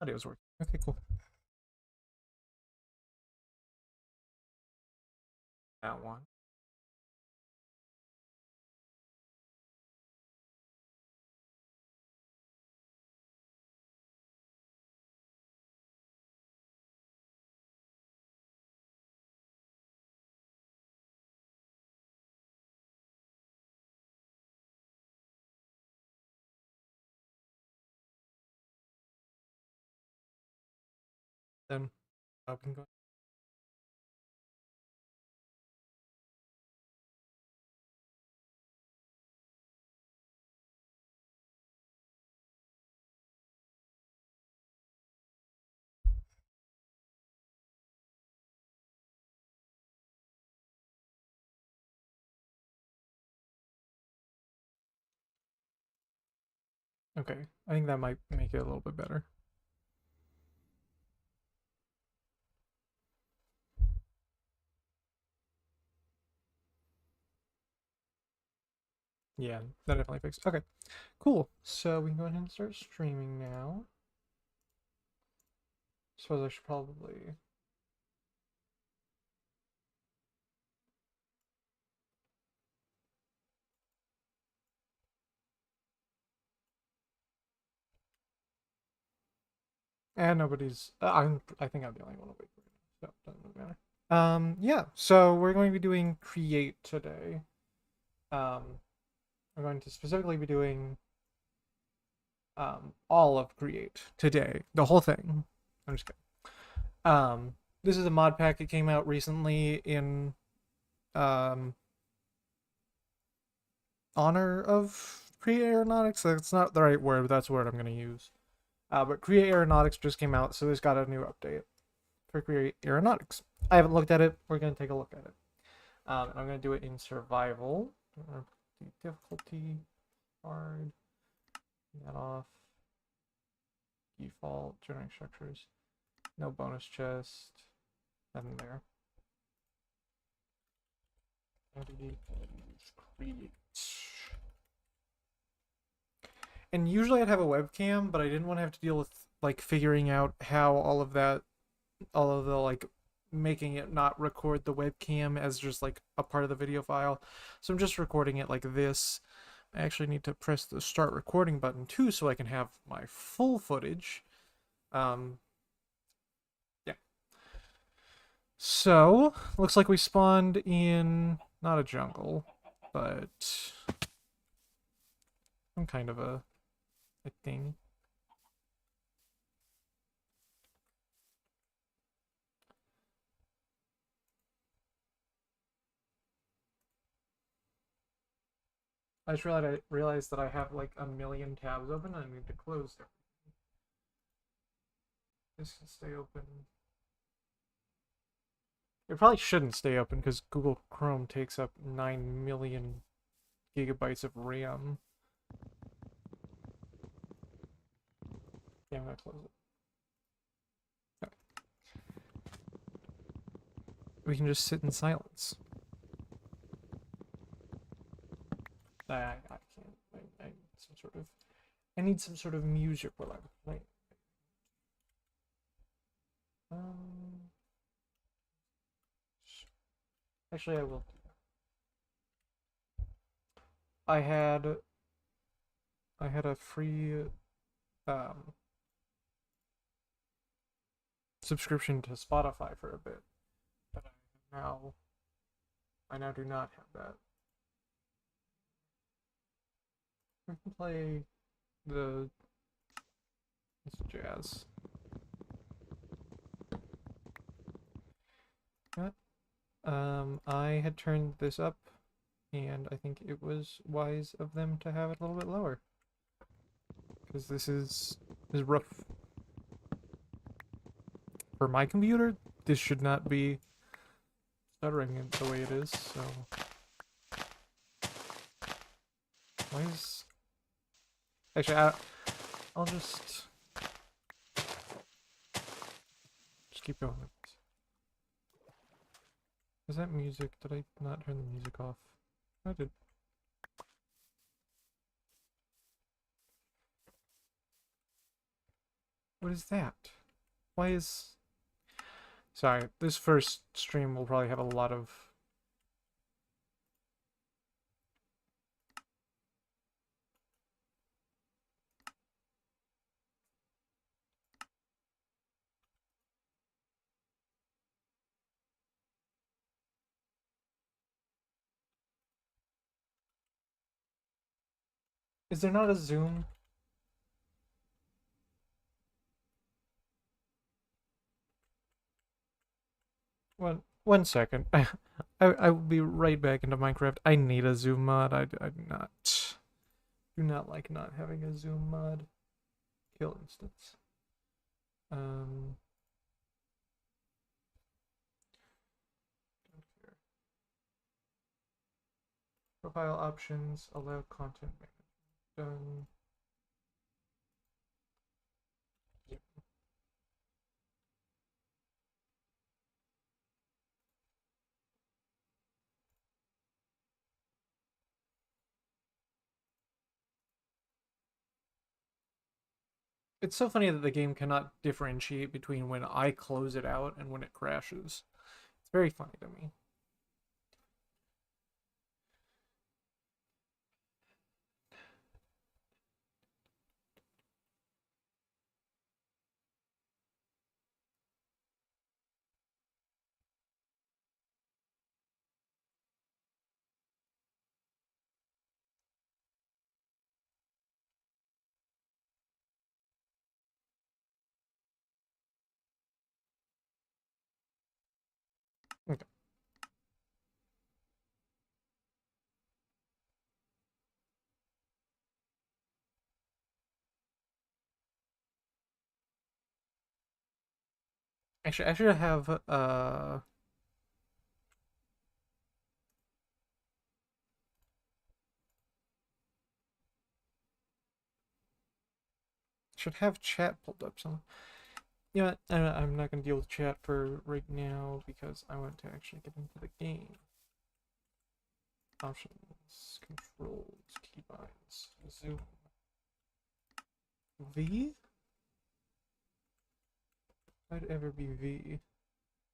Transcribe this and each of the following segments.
Audio's working. Okay, cool. That one. Then we can go. Okay, I think that might make it a little bit better. Yeah, that definitely fixed. Okay, cool. So we can go ahead and start streaming now. Suppose I should probably. And nobody's. I think I'm the only one awake right now, so it doesn't really matter. Yeah. So we're going to be doing create today. Um, we're going to specifically be doing all of create today, the whole thing. I'm just kidding. This is a mod pack. It came out recently in um honor of Create Aeronautics. That's not the right word, but that's the word I'm going to use. But Create Aeronautics just came out, so it's got a new update for Create Aeronautics. I haven't looked at it. We're going to take a look at it. And I'm going to do it in survival. Difficulty, hard, that off, default, generating structures, no bonus chest, nothing there. Create. And usually I'd have a webcam, but I didn't want to have to deal with like figuring out how all of that, all of the like making it not record the webcam as just like a part of the video file. So I'm just recording it like this. I actually need to press the start recording button too so I can have my full footage. Yeah. So, looks like we spawned in not a jungle, but some kind of a thing. I just realized that I have like a million tabs open and I need to close them. This can stay open. It probably shouldn't stay open because Google Chrome takes up 9 million gigabytes of RAM. Yeah, I'm gonna close it. Okay. We can just sit in silence. I can't. I need some sort of. I need some sort of music while I'm playing. Um, Actually, I will do that. I had a free um, subscription to Spotify for a bit, but I now do not have that. We can play the jazz. What? I had turned this up, and I think it was wise of them to have it a little bit lower, because this is rough. For my computer, this should not be stuttering the way it is, so... Why is... Actually, I'll just keep going with this. Is that music? Did I not turn the music off? I did. What is that? Why is... Sorry, this first stream will probably have a lot of... Is there not a zoom? One second. I will be right back into Minecraft. I need a zoom mod. I do not like not having a zoom mod. Kill instance. Um, Profile options, allow content management. Done. It's so funny that the game cannot differentiate between when I close it out and when it crashes. It's very funny to me. Okay. Actually, I should have chat pulled up some. You know what? I'm not gonna deal with chat for right now because I want to actually get into the game. Options, controls, keybinds, zoom. V? I'd ever be V.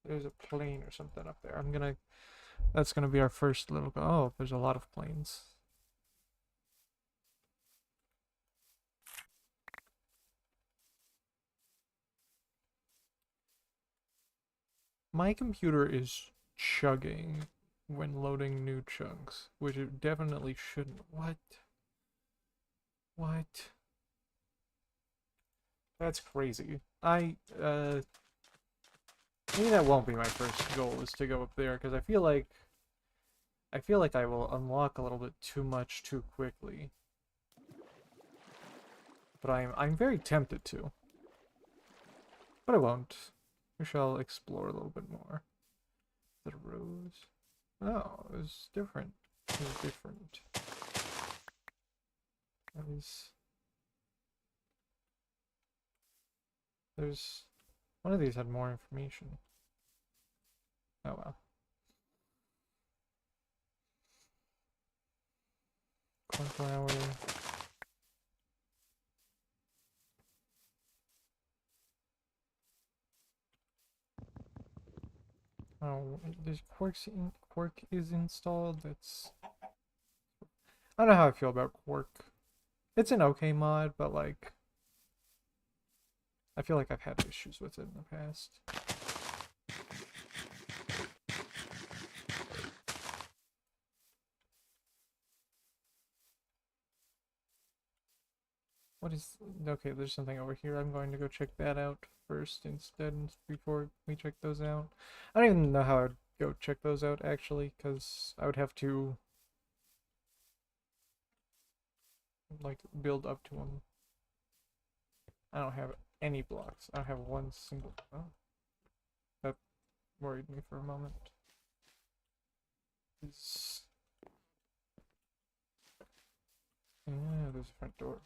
There's a plane or something up there. That's gonna be our first little go. Oh, there's a lot of planes. My computer is chugging when loading new chunks, which it definitely shouldn't. What? What? That's crazy. Maybe that won't be my first goal, is to go up there, because I feel like I will unlock a little bit too much too quickly. But I'm very tempted to. But I won't. We shall explore a little bit more. The rose. Oh, it was different. It was different. That is... There's... One of these had more information. Oh well. Cornflower. Oh, there's Quark is installed. That's... I don't know how I feel about Quark. It's an okay mod, but like... I feel like I've had issues with it in the past. What is... Okay, there's something over here. I'm going to go check that out first instead before we check those out. I don't even know how I'd go check those out, actually, because I would have to, like, build up to them. I don't have any blocks. I don't have one single... Oh. That worried me for a moment. Yeah, there's a front door.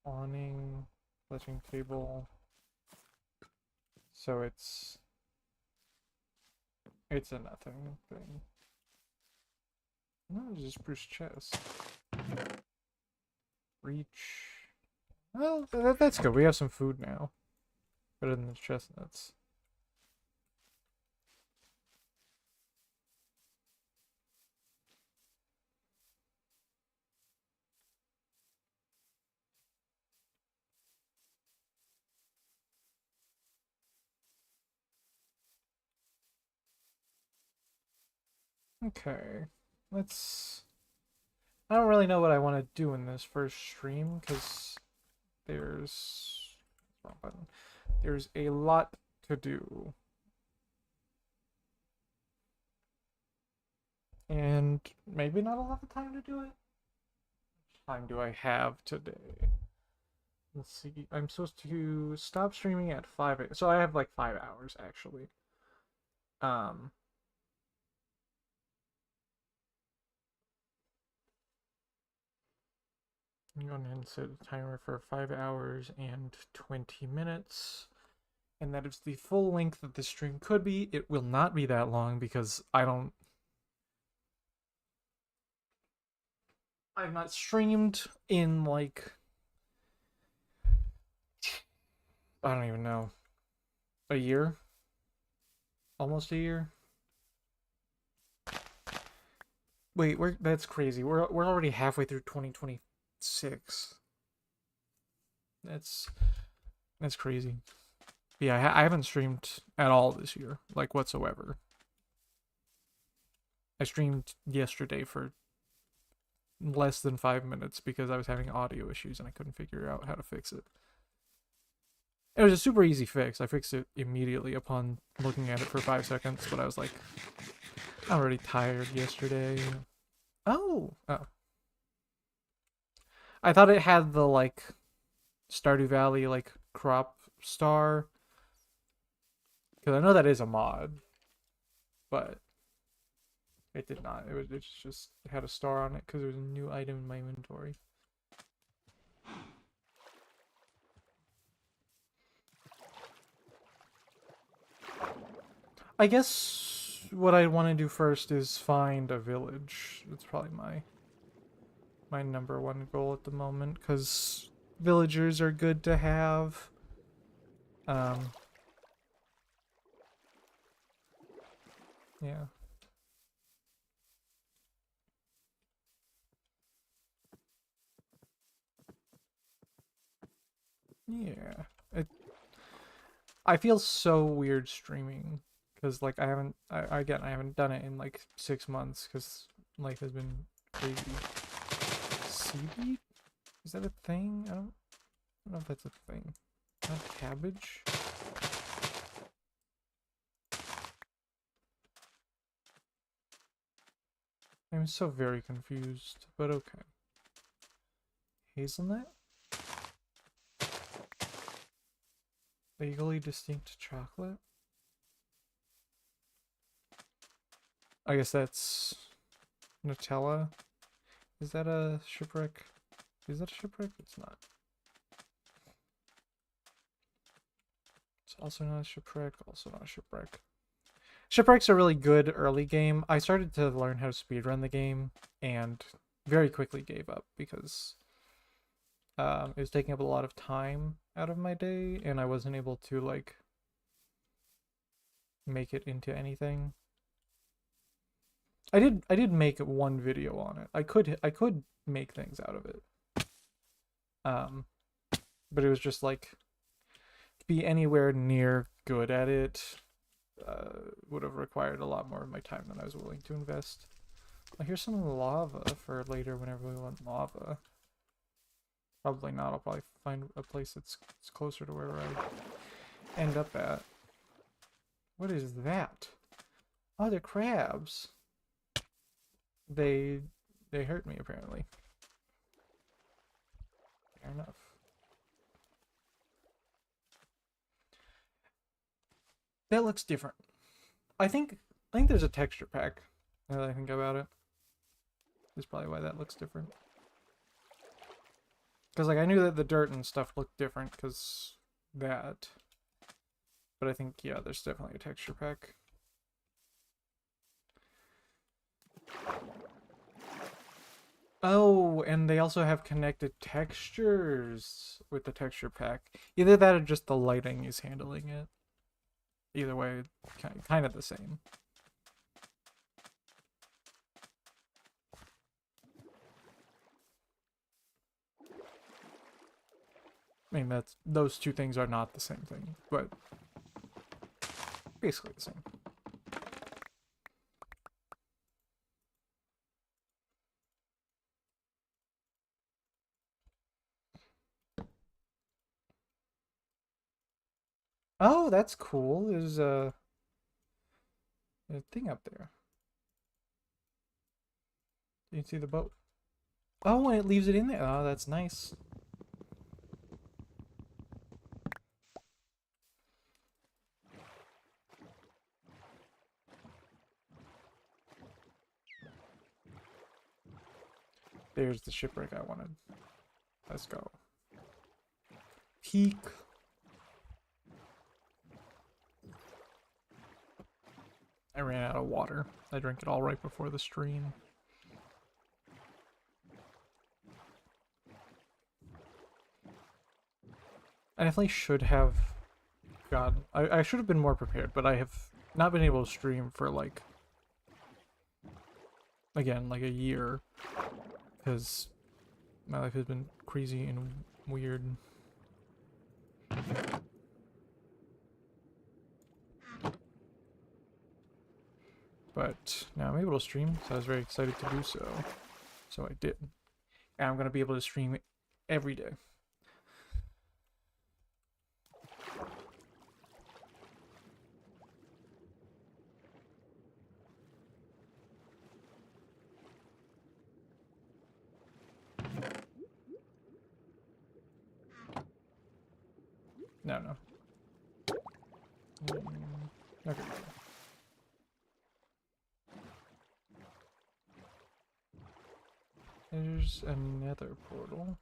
Awning, fletching table. So it's a nothing thing. No, it's just Bruce chest. Reach. Well, that's good. We have some food now. Better than the chestnuts. Okay. Let's... I don't really know what I want to do in this first stream, because there's... wrong button. There's a lot to do. And maybe not a lot of time to do it. How much time do I have today? Let's see. I'm supposed to stop streaming at 5 a.m. So I have like 5 hours actually. Um I'm going to set a timer for 5 hours and 20 minutes. And that is the full length that the stream could be. It will not be that long because I've not streamed in like, I don't even know, a year? Almost a year? Wait, that's crazy. We're already halfway through 2026. That's crazy. Yeah, I haven't streamed at all this year, like whatsoever. I streamed yesterday for less than 5 minutes because I was having audio issues and I couldn't figure out how to fix it. It was a super easy fix. I fixed it immediately upon looking at it for 5 seconds, but I was like, I'm already tired yesterday. Oh. I thought it had the, like, Stardew Valley, like, crop star. Because I know that is a mod. But it did not. It just had a star on it because there was a new item in my inventory. I guess what I want to do first is find a village. That's probably my number one goal at the moment, because villagers are good to have. Yeah. Yeah. I feel so weird streaming because like I haven't done it in like 6 months because life has been crazy. Seaweed? Is that a thing? I don't know if that's a thing. Not cabbage? I'm so very confused, but okay. Hazelnut? Legally distinct chocolate? I guess that's Nutella. Is that a shipwreck? Is that a shipwreck? It's not. It's also not a shipwreck, also not a shipwreck. Shipwreck's a really good early game. I started to learn how to speedrun the game and very quickly gave up because it was taking up a lot of time out of my day and I wasn't able to like make it into anything. I did make one video on it. I could make things out of it. But it was just like to be anywhere near good at it would have required a lot more of my time than I was willing to invest. Oh, here's some lava for later whenever we want lava. Probably not. I'll probably find a place that's closer to where I end up at. What is that? Oh, they're crabs. They hurt me apparently. Fair enough. That looks different. I think there's a texture pack. Now that I think about it, that's probably why that looks different. Because like I knew that the dirt and stuff looked different because that. But I think yeah, there's definitely a texture pack. Oh, and they also have connected textures with the texture pack. Either that or just the lighting is handling it. Either way, kind of the same. I mean, those two things are not the same thing, but basically the same. Oh, that's cool. There's a thing up there. You can see the boat. Oh, and it leaves it in there. Oh, that's nice. There's the shipwreck I wanted. Let's go. Peak. I ran out of water. I drank it all right before the stream. I definitely should have gotten... I should have been more prepared, but I have not been able to stream for, like... Again, like a year. Because my life has been crazy and weird. But now I'm able to stream, so I was very excited to do so. So I did. And I'm going to be able to stream every day. No, no. Okay. There's another portal.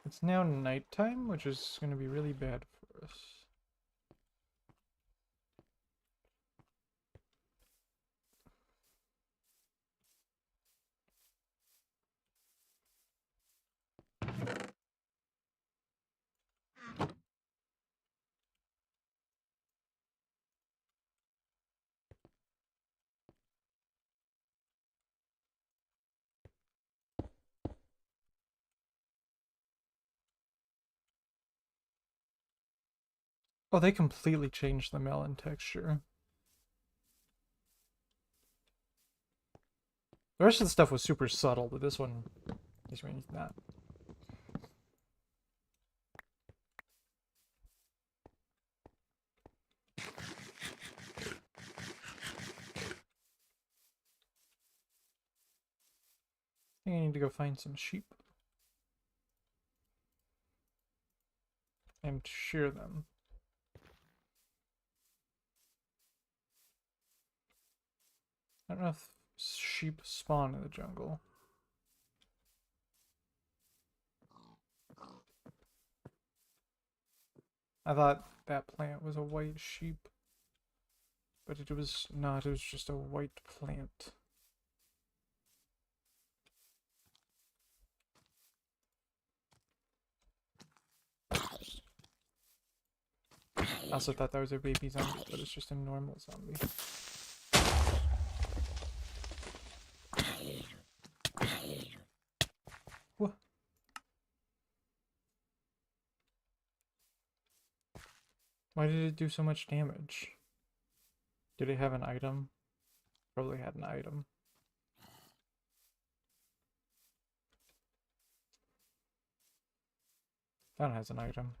It's now nighttime, which is going to be really bad for us. Oh, they completely changed the melon texture. The rest of the stuff was super subtle, but this one is really not. I think I need to go find some sheep. And shear them. I don't know if sheep spawn in the jungle. I thought that plant was a white sheep. But it was not, it was just a white plant. I also thought that was a baby zombie, but it's just a normal zombie. What? Why did it do so much damage? Did it have an item? Probably had an item. That has an item.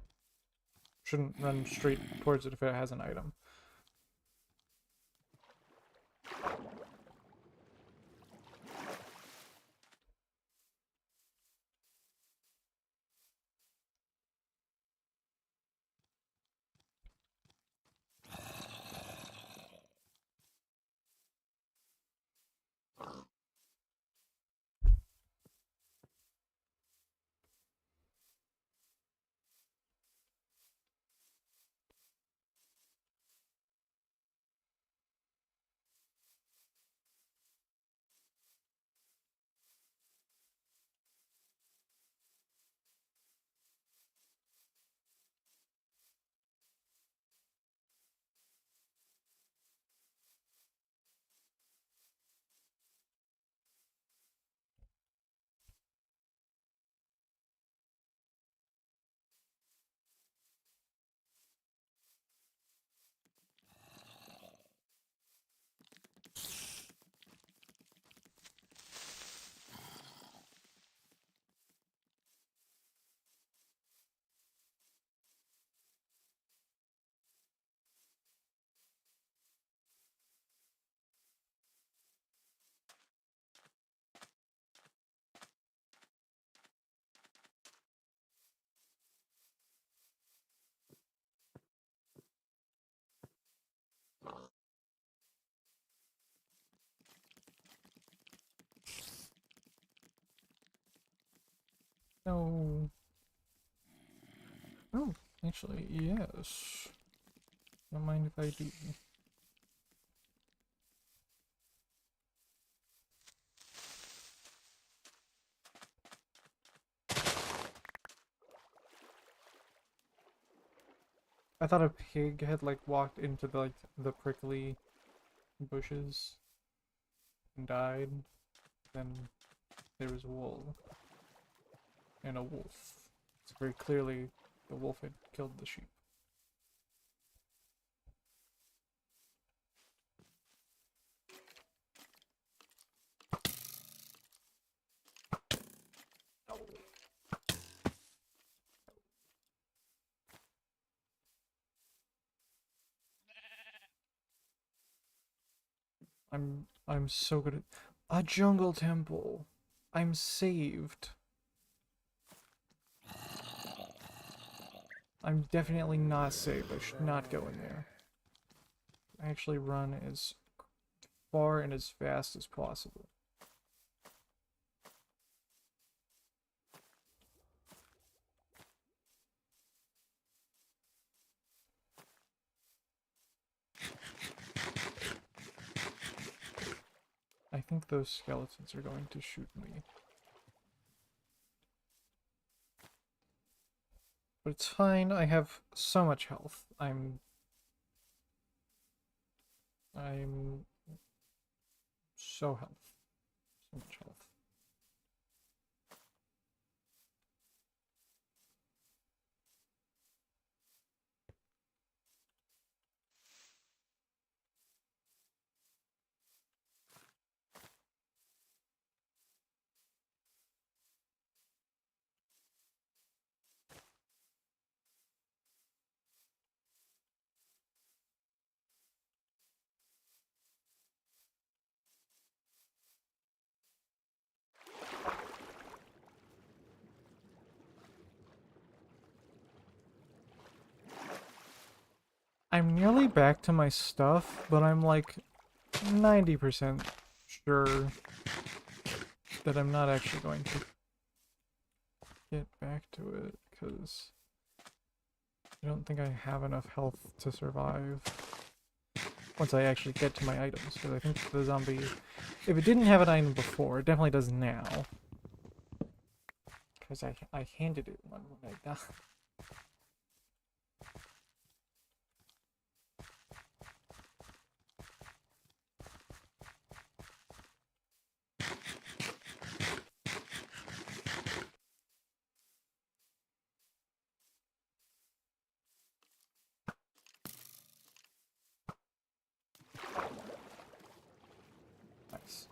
Shouldn't run straight towards it if it has an item. Actually, yes. Don't mind if I do. I thought a pig had like walked into the prickly bushes and died. Then there was wool and a wolf. So very clearly the wolf had killed the sheep. I'm so good at a jungle temple. I'm saved. I'm definitely not safe. I should not go in there. I actually run as far and as fast as possible. I think those skeletons are going to shoot me. But it's fine, I have so much health. I'm so so much health. I'm nearly back to my stuff, but I'm like 90% sure that I'm not actually going to get back to it, because I don't think I have enough health to survive once I actually get to my items, because I think the zombie, if it didn't have an item before, it definitely does now. Because I handed it one when I died. Nice.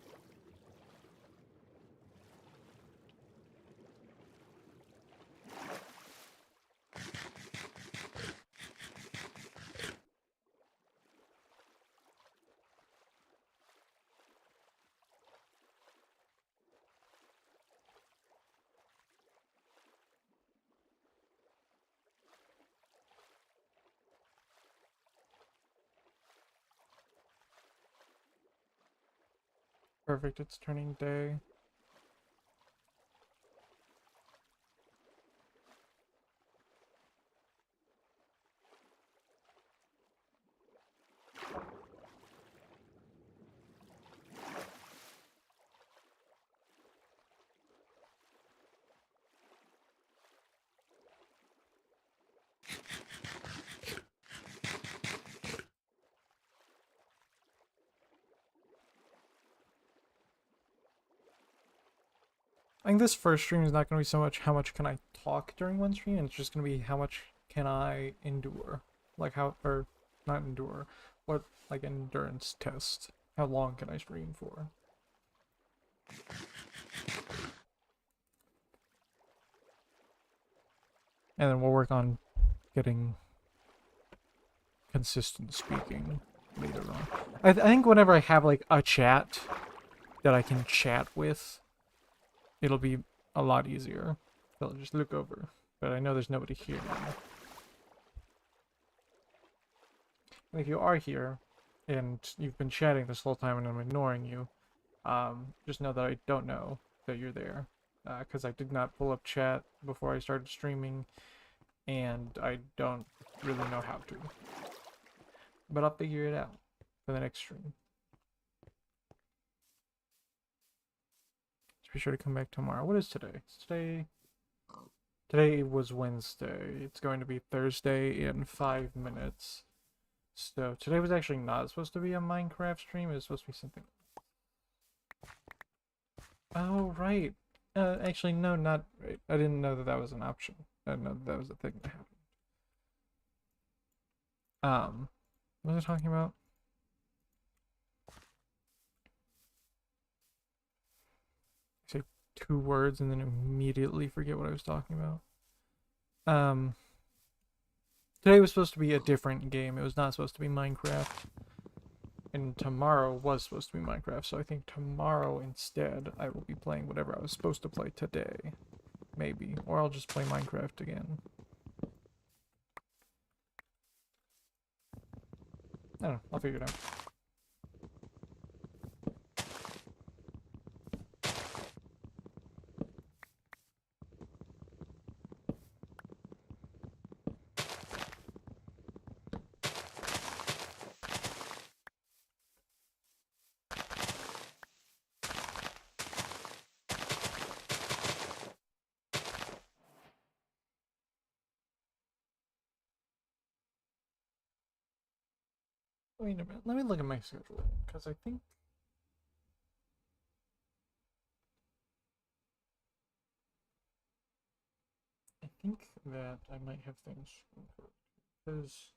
Perfect, it's turning day. I think this first stream is not going to be so much how much can I talk during one stream, and it's just going to be how much can I endure. Like how, or not endure, what, like endurance test. How long can I stream for? And then we'll work on getting consistent speaking later on. I think whenever I have like a chat that I can chat with, it'll be a lot easier. So I'll just look over. But I know there's nobody here now. And if you are here, and you've been chatting this whole time and I'm ignoring you, just know that I don't know that you're there. Because I did not pull up chat before I started streaming. and I don't really know how to. But I'll figure it out for the next stream. Just be sure to come back tomorrow. What is today? Today was Wednesday. It's going to be Thursday in 5 minutes. So today was actually not supposed to be a Minecraft stream. It was supposed to be something. Oh, right. Actually, no, not right. I didn't know that that was an option. I didn't know that, that was a thing that happened. What was I talking about? I say two words and then immediately forget what I was talking about. Today was supposed to be a different game. It was not supposed to be Minecraft. And tomorrow was supposed to be Minecraft, so I think tomorrow instead I will be playing whatever I was supposed to play today. Maybe. Or I'll just play Minecraft again. I don't know. I'll figure it out. Wait a minute. Let me look at my schedule. Because I think that I might have things incorrect. Because...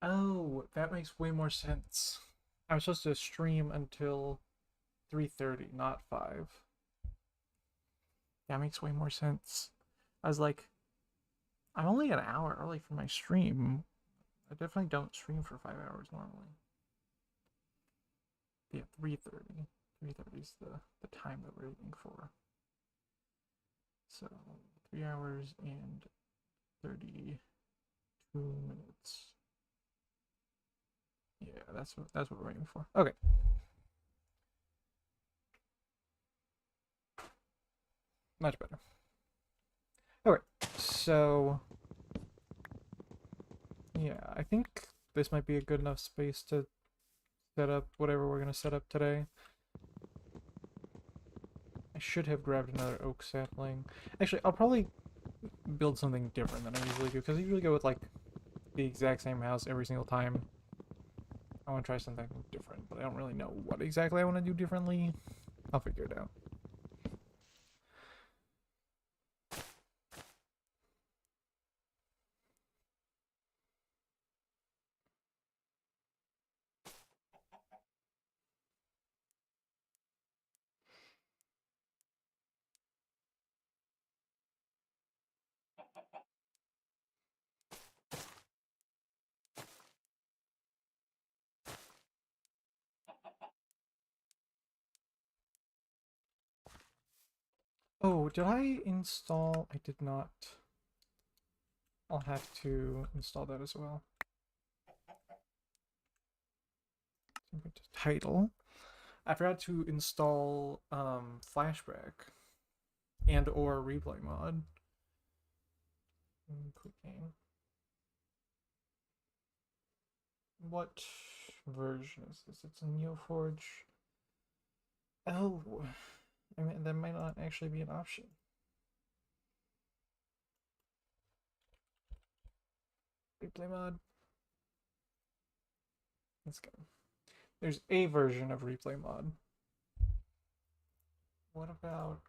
Oh, that makes way more sense. I was supposed to stream until 3:30, not 5. That makes way more sense. I was like, I'm only an hour early for my stream. I definitely don't stream for 5 hours normally. Yeah, 3:30. 3:30 is the time that we're aiming for. So 3 hours and 32 minutes. Yeah, that's what we're aiming for. Okay. Much better. Okay, so yeah, I think this might be a good enough space to set up whatever we're gonna set up today. I should have grabbed another oak sapling. Actually, I'll probably build something different than I usually do, because I usually go with like the exact same house every single time. I want to try something different, but I don't really know what exactly I want to do differently. I'll figure it out. Oh, did I install? I did not. I'll have to install that as well. Title. I forgot to install flashback and or replay mod. Quick game. What version is this? It's a Neoforge. Oh, I mean that might not actually be an option. Replay mod. Let's go. There's a version of replay mod. What about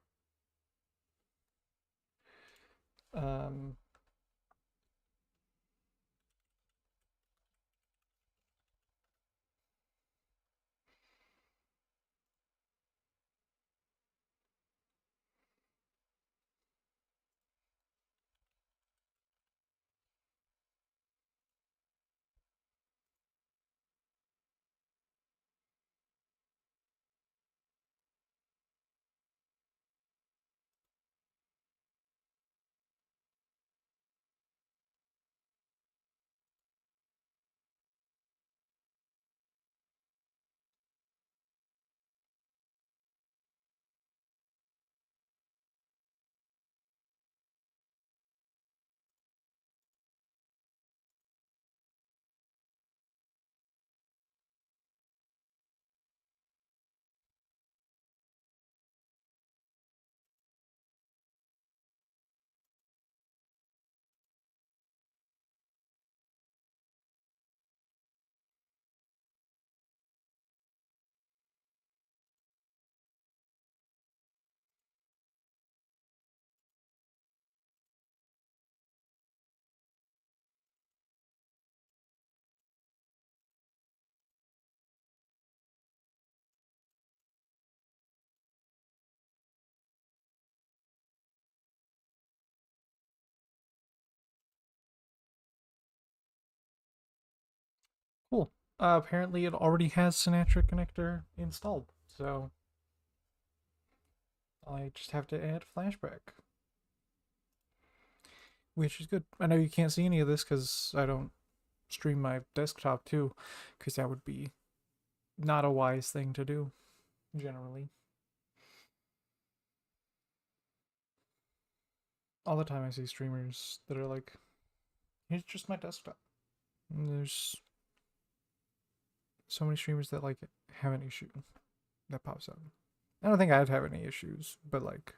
um Cool. Apparently it already has Sinatra connector installed, so I just have to add flashback, which is good. I know you can't see any of this because I don't stream my desktop too, because that would be not a wise thing to do, generally. All the time I see streamers that are like, here's just my desktop. And there's so many streamers that like have an issue that pops up. I don't think I'd have any issues, but like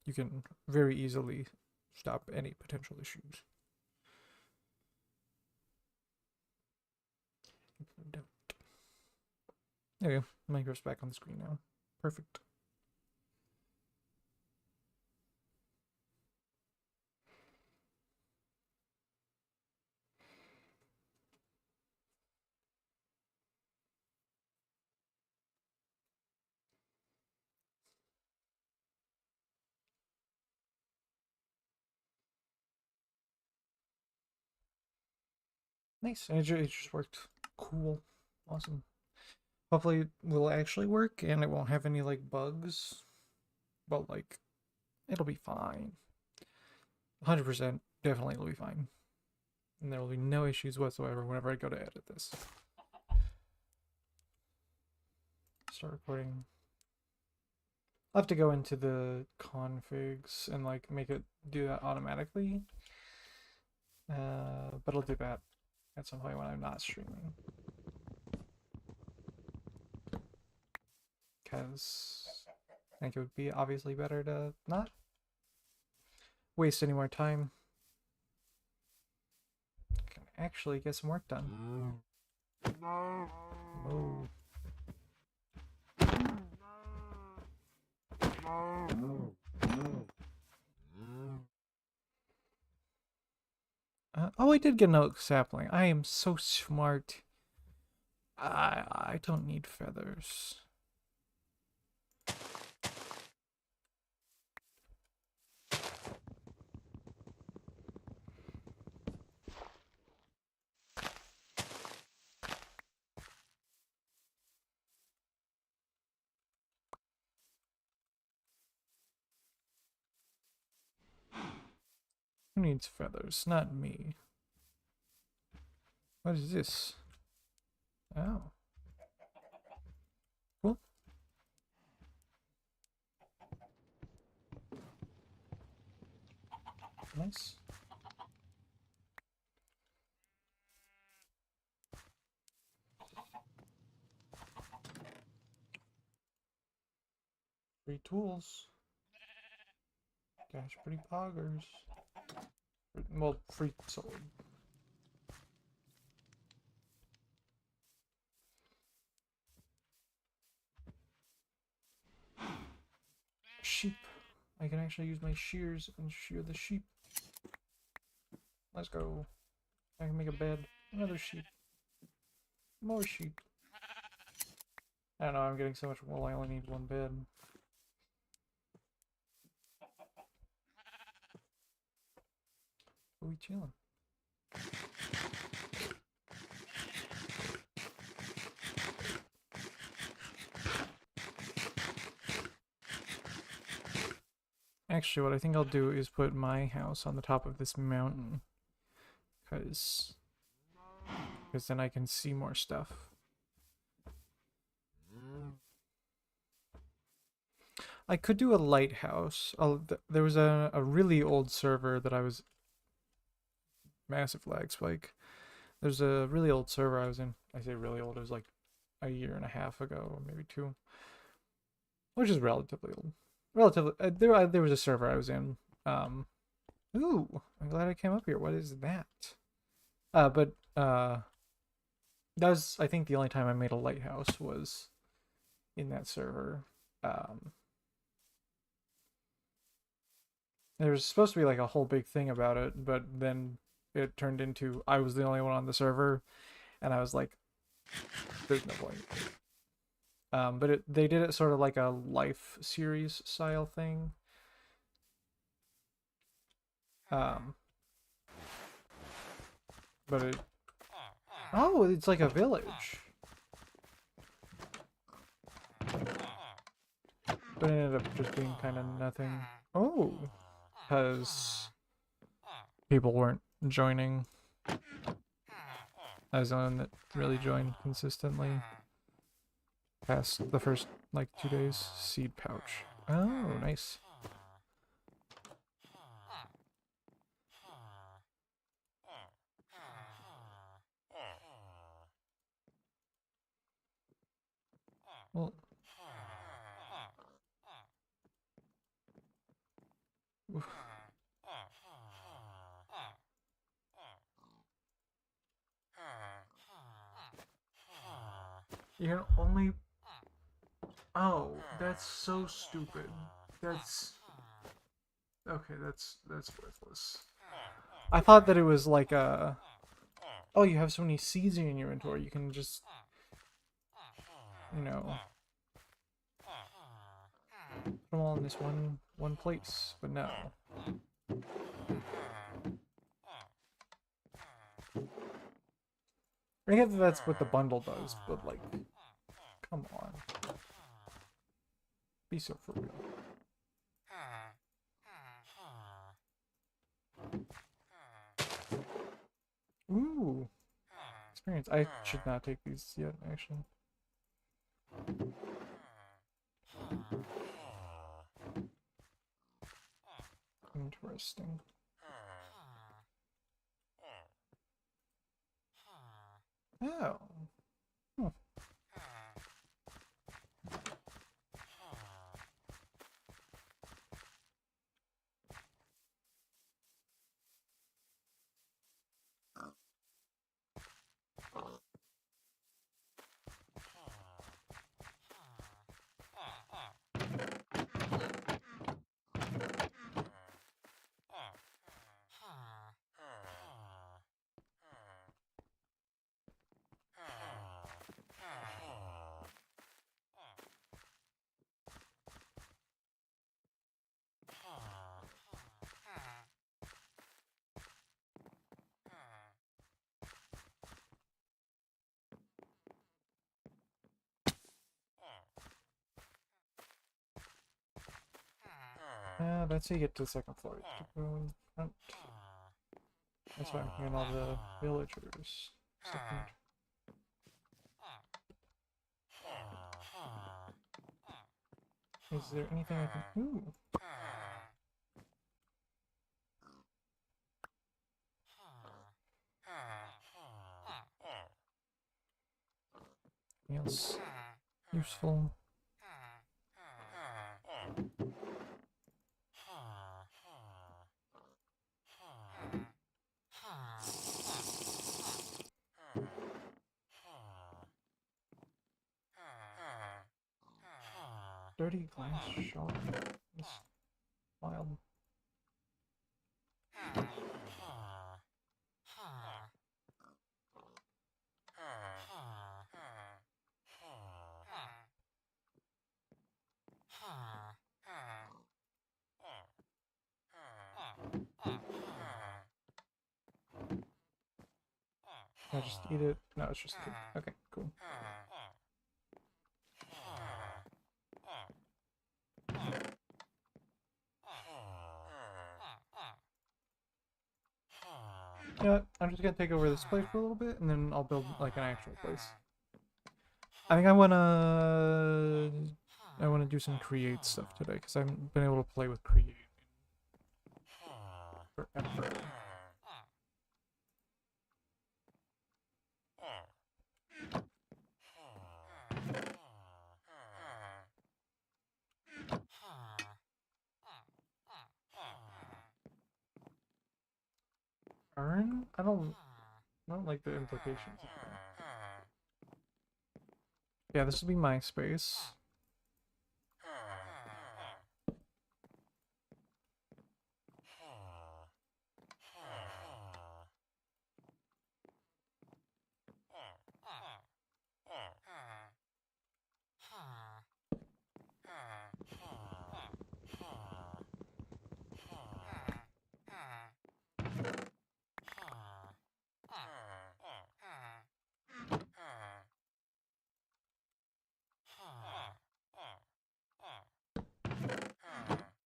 you can very easily stop any potential issues. There you go. Minecraft's back on the screen now. Perfect. Nice. And it just worked. Cool. Awesome. Hopefully it will actually work and it won't have any like bugs. But like it'll be fine. 100% definitely it'll be fine. And there will be no issues whatsoever whenever I go to edit this. Start recording. I'll have to go into the configs and like make it do that automatically. But I'll do that at some point when I'm not streaming. Because I think it would be obviously better to not waste any more time. Can actually get some work done. Oh. Oh, I did get an oak sapling. I am so smart. I don't need feathers. Who needs feathers? Not me. What is this? Oh. Cool. Nice. Free tools. Gosh, pretty poggers. Well, free sword. Sheep. I can actually use my shears and shear the sheep. Let's go. I can make a bed. Another sheep. More sheep. I don't know, I'm getting so much wool, I only need one bed. Are we chilling? Actually, what I think I'll do is put my house on the top of this mountain. Because then I can see more stuff. I could do a lighthouse. There was a really old server that I was... Massive lag spike. There's a really old server I was in. I say really old, it was like a year and a half ago, maybe two. Which is relatively old. Relatively... there was a server I was in. Ooh, I'm glad I came up here. What is that? But that was, I think, the only time I made a lighthouse was in that server. There was supposed to be like a whole big thing about it, but then it turned into I was the only one on the server, and I was like, there's no point. But they did it sort of like a life series style thing. But it... Oh, it's like a village. But it ended up just being kind of nothing. Oh, because people weren't joining. I was the one that really joined consistently past the first, like, 2 days. Seed pouch. Oh, nice. Well... Oof. You can only... Oh, that's so stupid. That's... Okay, that's worthless. I thought that it was like a... Oh, you have so many seeds in your inventory, you can just... You know... Put them all in this one place, but no. I get that that's what the bundle does, but like... Come on. Be so for real. Ooh. Experience. I should not take these yet, actually. Interesting. Oh. Hmm. That's how you get to the second floor. You have to go in front. That's why I'm hearing all the villagers. Second. Is there anything I can... Ooh. Anything else useful? Dirty glass shard. That's wild. Can I just eat it? No, it's just food. Okay, cool. You know what? I'm just gonna take over this place for a little bit, and then I'll build like an actual place. I think I wanna do some create stuff today because I haven't been able to play with create forever. Earn? I don't like the implications of that. Yeah, this will be my space.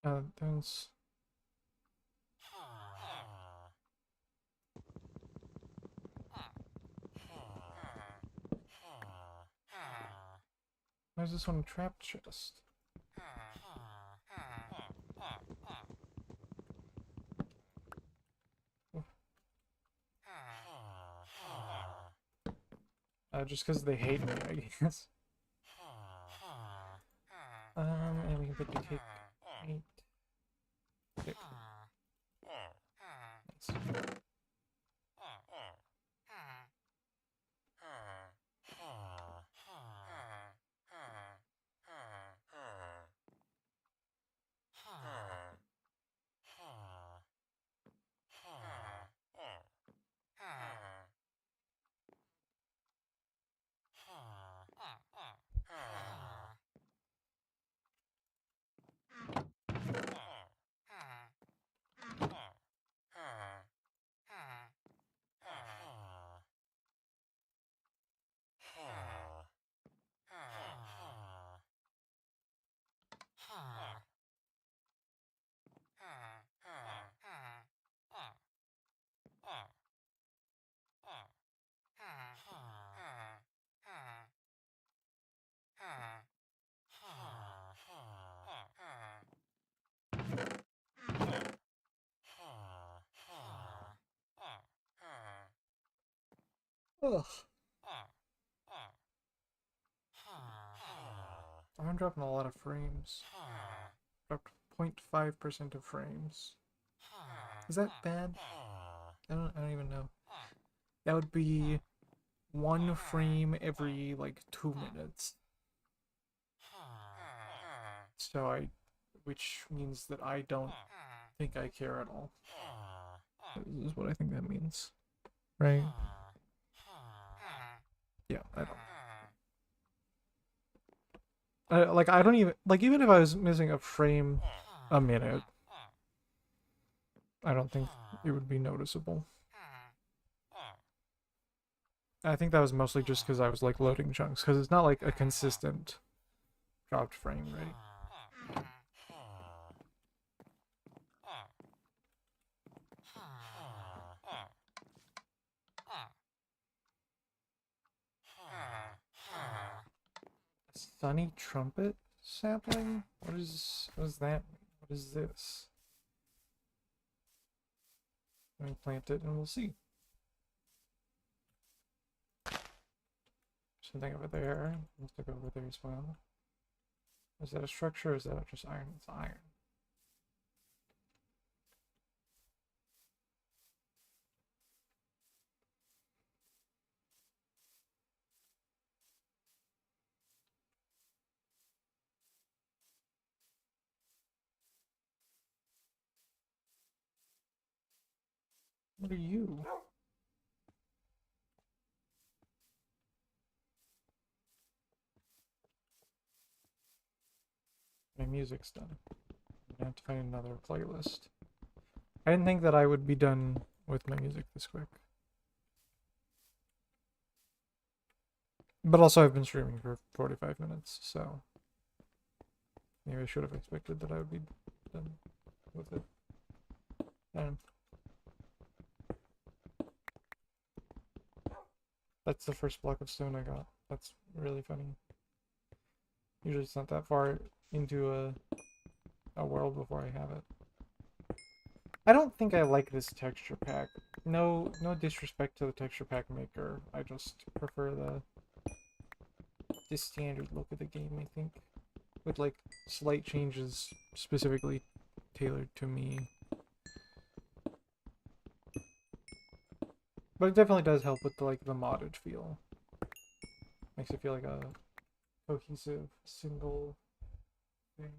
There's... Where's this one trap chest? Just because they hate me, I guess. And we can put the cake. Eight. Nice. Ugh. I'm dropping a lot of frames. Dropped 0.5% of frames. Is that bad? I don't even know. That would be one frame every like 2 minutes. So which means that I don't think I care at all. This is what I think that means, right? Yeah, I don't. Like I don't even like even if I was missing a frame a minute, I don't think it would be noticeable. I think that was mostly just because I was like loading chunks, because it's not like a consistent dropped frame rate. Sunny trumpet sapling? What is that? What is this? Let me plant it and we'll see. Something over there. Let's look over there as well. Is that a structure or is that just iron? It's iron. What are you? My music's done. I have to find another playlist. I didn't think that I would be done with my music this quick. But also I've been streaming for 45 minutes, so maybe I should have expected that I would be done with it. That's the first block of stone I got. That's really funny. Usually it's not that far into a world before I have it. I don't think I like this texture pack. No disrespect to the texture pack maker. I just prefer the standard look of the game, I think. With like slight changes specifically tailored to me. But it definitely does help with the, like the modded feel. Makes it feel like a cohesive single thing.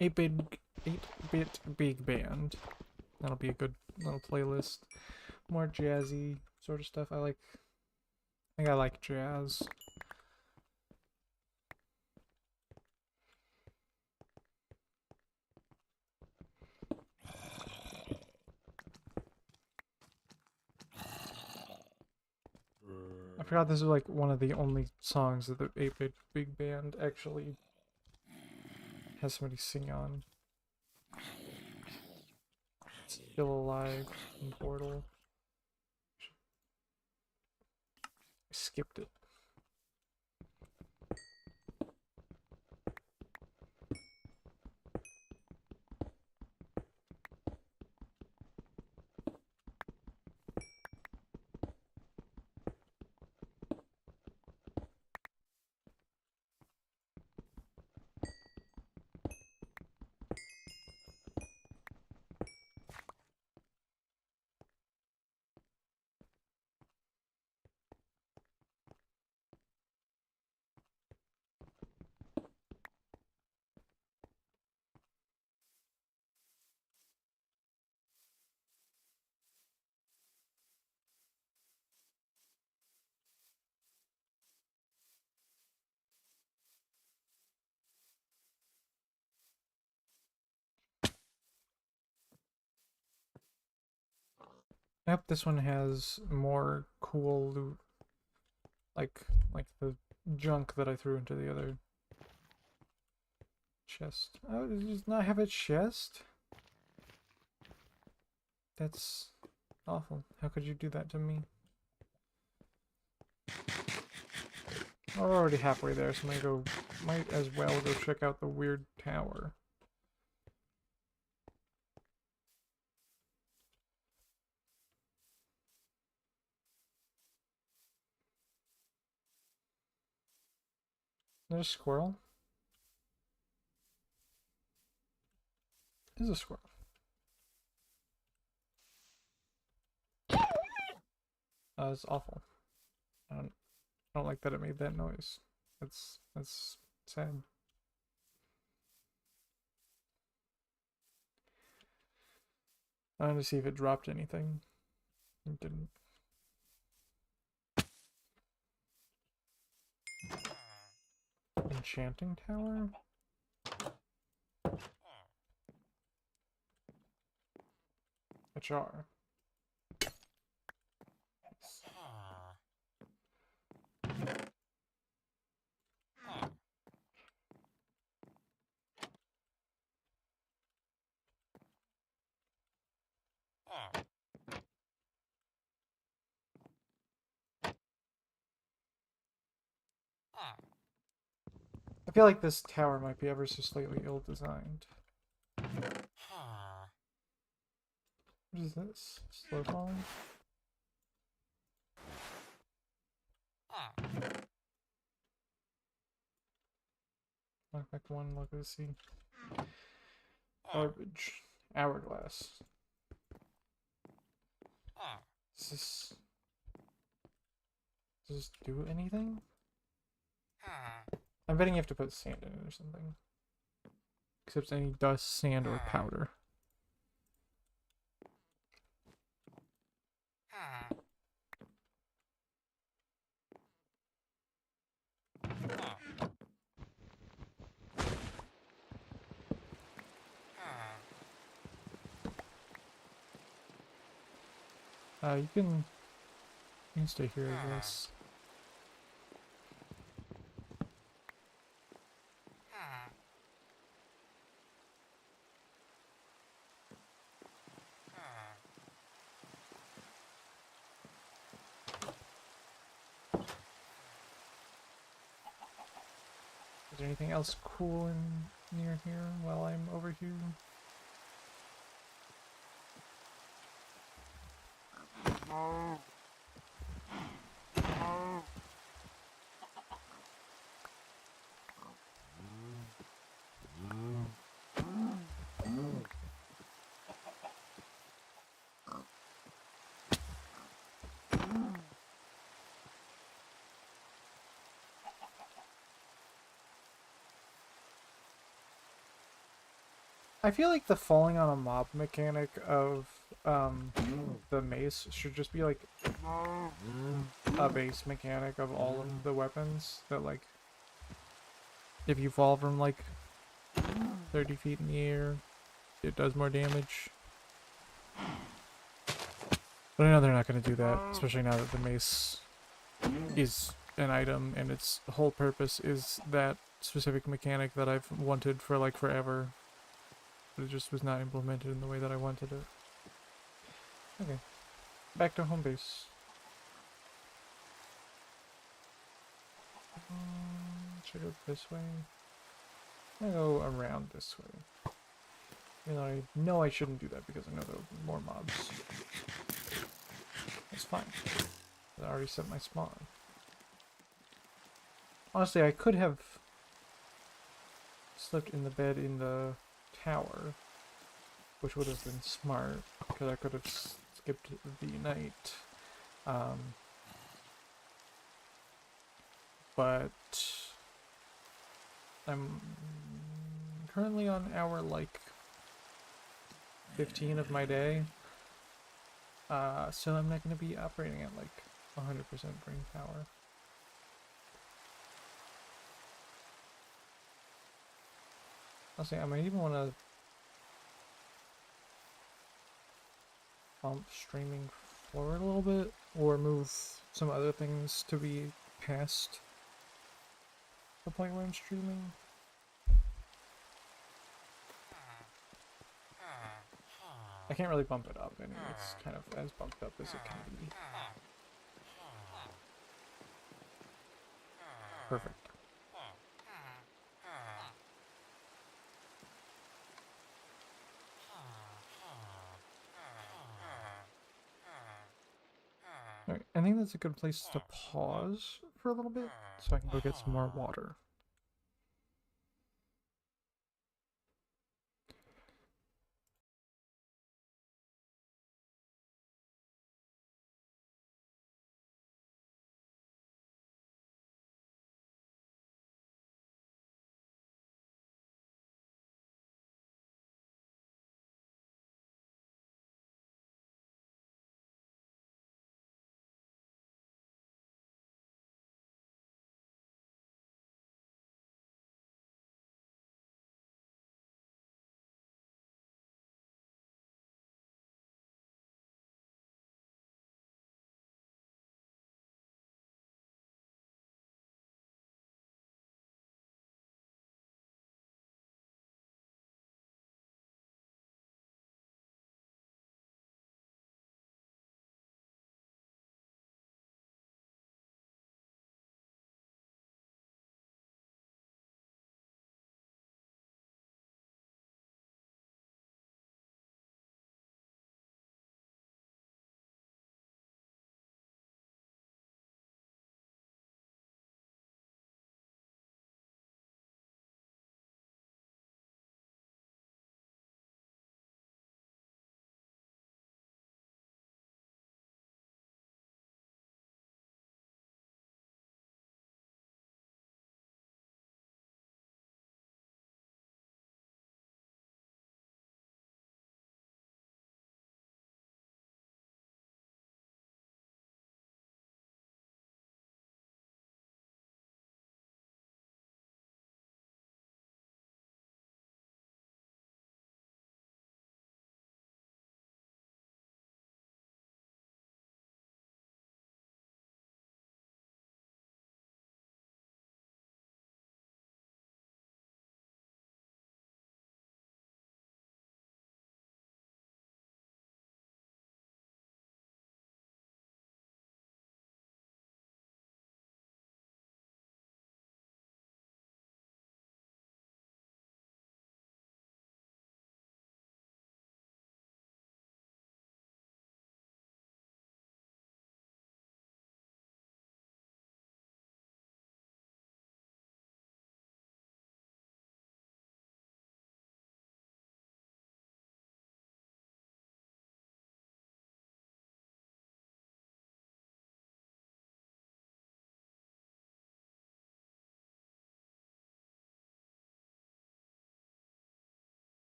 8-bit big band. That'll be a good little playlist. More jazzy sort of stuff. I think I like jazz. I forgot this is like one of the only songs that the 8-bit big band actually has somebody sing on. Still Alive in Portal. I skipped it. Yep, this one has more cool loot, like the junk that I threw into the other chest. Oh, does not have a chest? That's awful. How could you do that to me? We're already halfway there, so might as well go check out the weird tower. There's a squirrel. There's a squirrel. It's awful. I don't like that it made that noise. That's sad. I wanted to see if it dropped anything. It didn't. Enchanting tower? HR. I feel like this tower might be ever so slightly ill-designed. What is this? Slow falling? Knock back one, look at see. Garbage. Hourglass. Does this do anything? I'm betting you have to put sand in it or something. Except any dust, sand, or powder. You can stay here, I guess. Is there anything else cool in near here while I'm over here? I feel like the falling on a mob mechanic of the mace should just be like a base mechanic of all of the weapons. That like, if you fall from like 30 feet in the air, it does more damage. But I know they're not going to do that, especially now that the mace is an item and its whole purpose is that specific mechanic that I've wanted for like forever. But it just was not implemented in the way that I wanted it. Okay, back to home base. Should I go this way? I'm gonna go around this way. Even though I know I shouldn't do that because I know there will be more mobs. That's fine. I already set my spawn. Honestly, I could have slept in the bed in the tower, which would have been smart, because I could have skipped the night. But I'm currently on hour like 15 of my day, so I'm not going to be operating at like 100% brain power. I'll say I might even want to bump streaming forward a little bit, or move some other things to be past the point where I'm streaming. I can't really bump it up, and it's kind of as bumped up as it can be. Perfect. Alright, I think that's a good place to pause for a little bit, so I can go get some more water.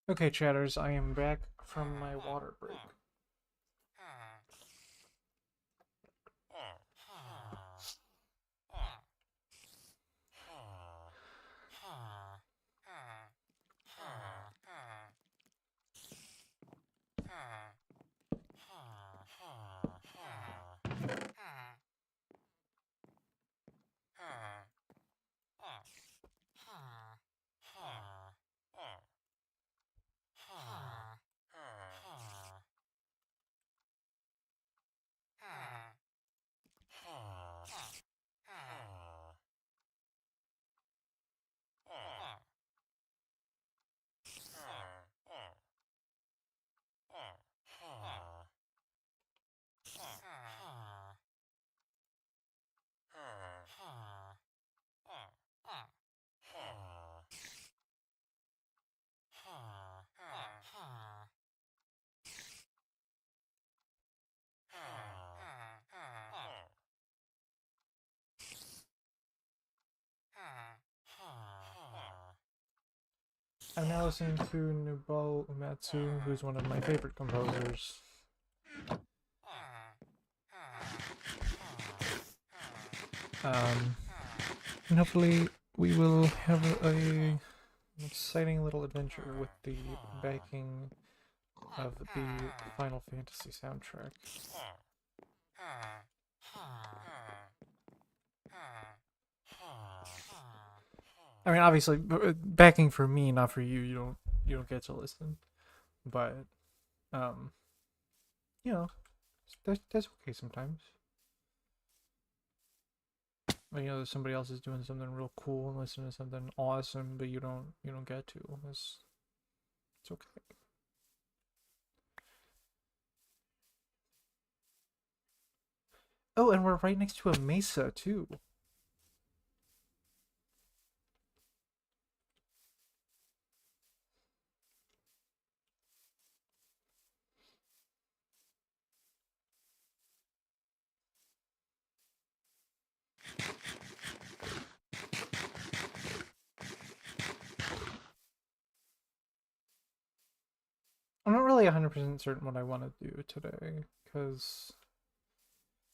Okay, chatters, I am back from my water break. I'm now listening to Nobuo Uematsu, who's one of my favorite composers. And hopefully we will have an exciting little adventure with the backing of the Final Fantasy soundtrack. I mean, obviously, backing for me, not for you. You don't get to listen, but you know, that's okay sometimes. When you know that somebody else is doing something real cool and listening to something awesome, but you don't get to. It's okay. Oh, and we're right next to a mesa too. I'm not really 100% certain what I want to do today, because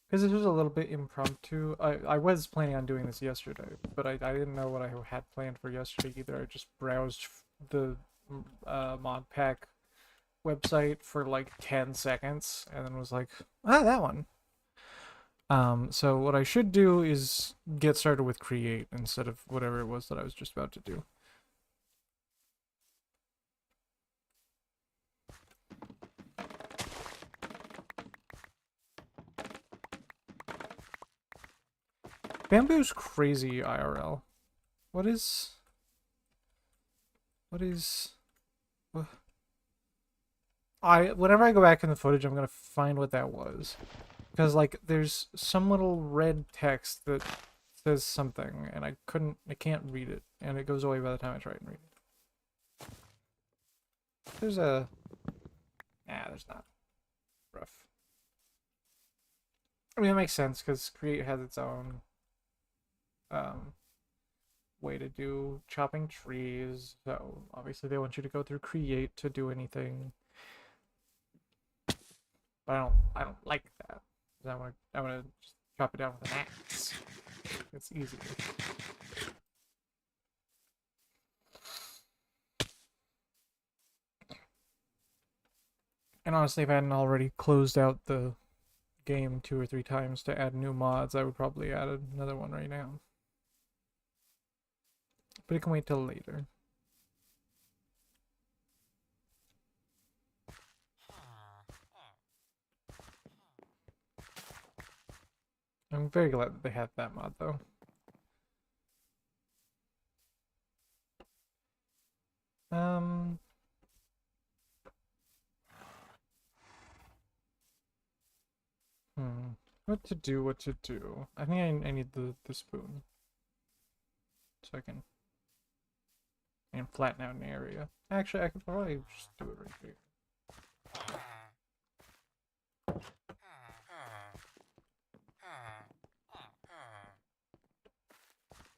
this was a little bit impromptu. I was planning on doing this yesterday, but I didn't know what I had planned for yesterday either. I just browsed the mod pack website for like 10 seconds and then was like, that one. So what I should do is get started with create instead of whatever it was that I was just about to do. Bamboo's crazy IRL. What is... whenever I go back in the footage, I'm gonna find what that was. Because, like, there's some little red text that says something, and I can't read it, and it goes away by the time I try and read it. There's a... there's not. Rough. I mean, it makes sense, because Create has its own, way to do chopping trees, so obviously they want you to go through Create to do anything. But I don't like that. I want to just chop it down with an axe. It's easier. And honestly, if I hadn't already closed out the game 2 or 3 times to add new mods, I would probably add another one right now. But it can wait till later. I'm very glad that they had that mod, though. What to do? I think I need the spoon. So I can flatten out an area. Actually, I could probably just do it right here.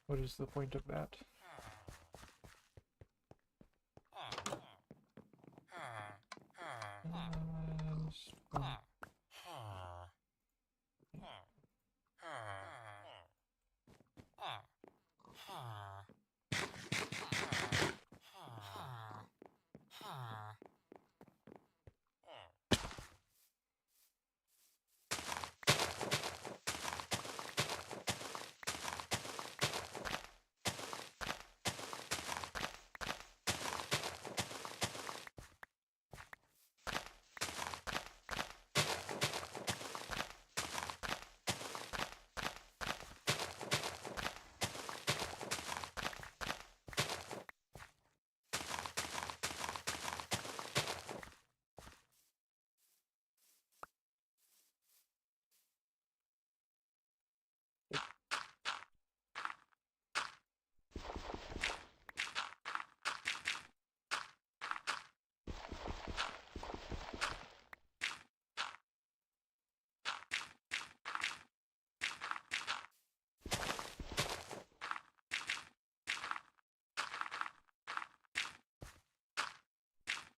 What is the point of that? spoon.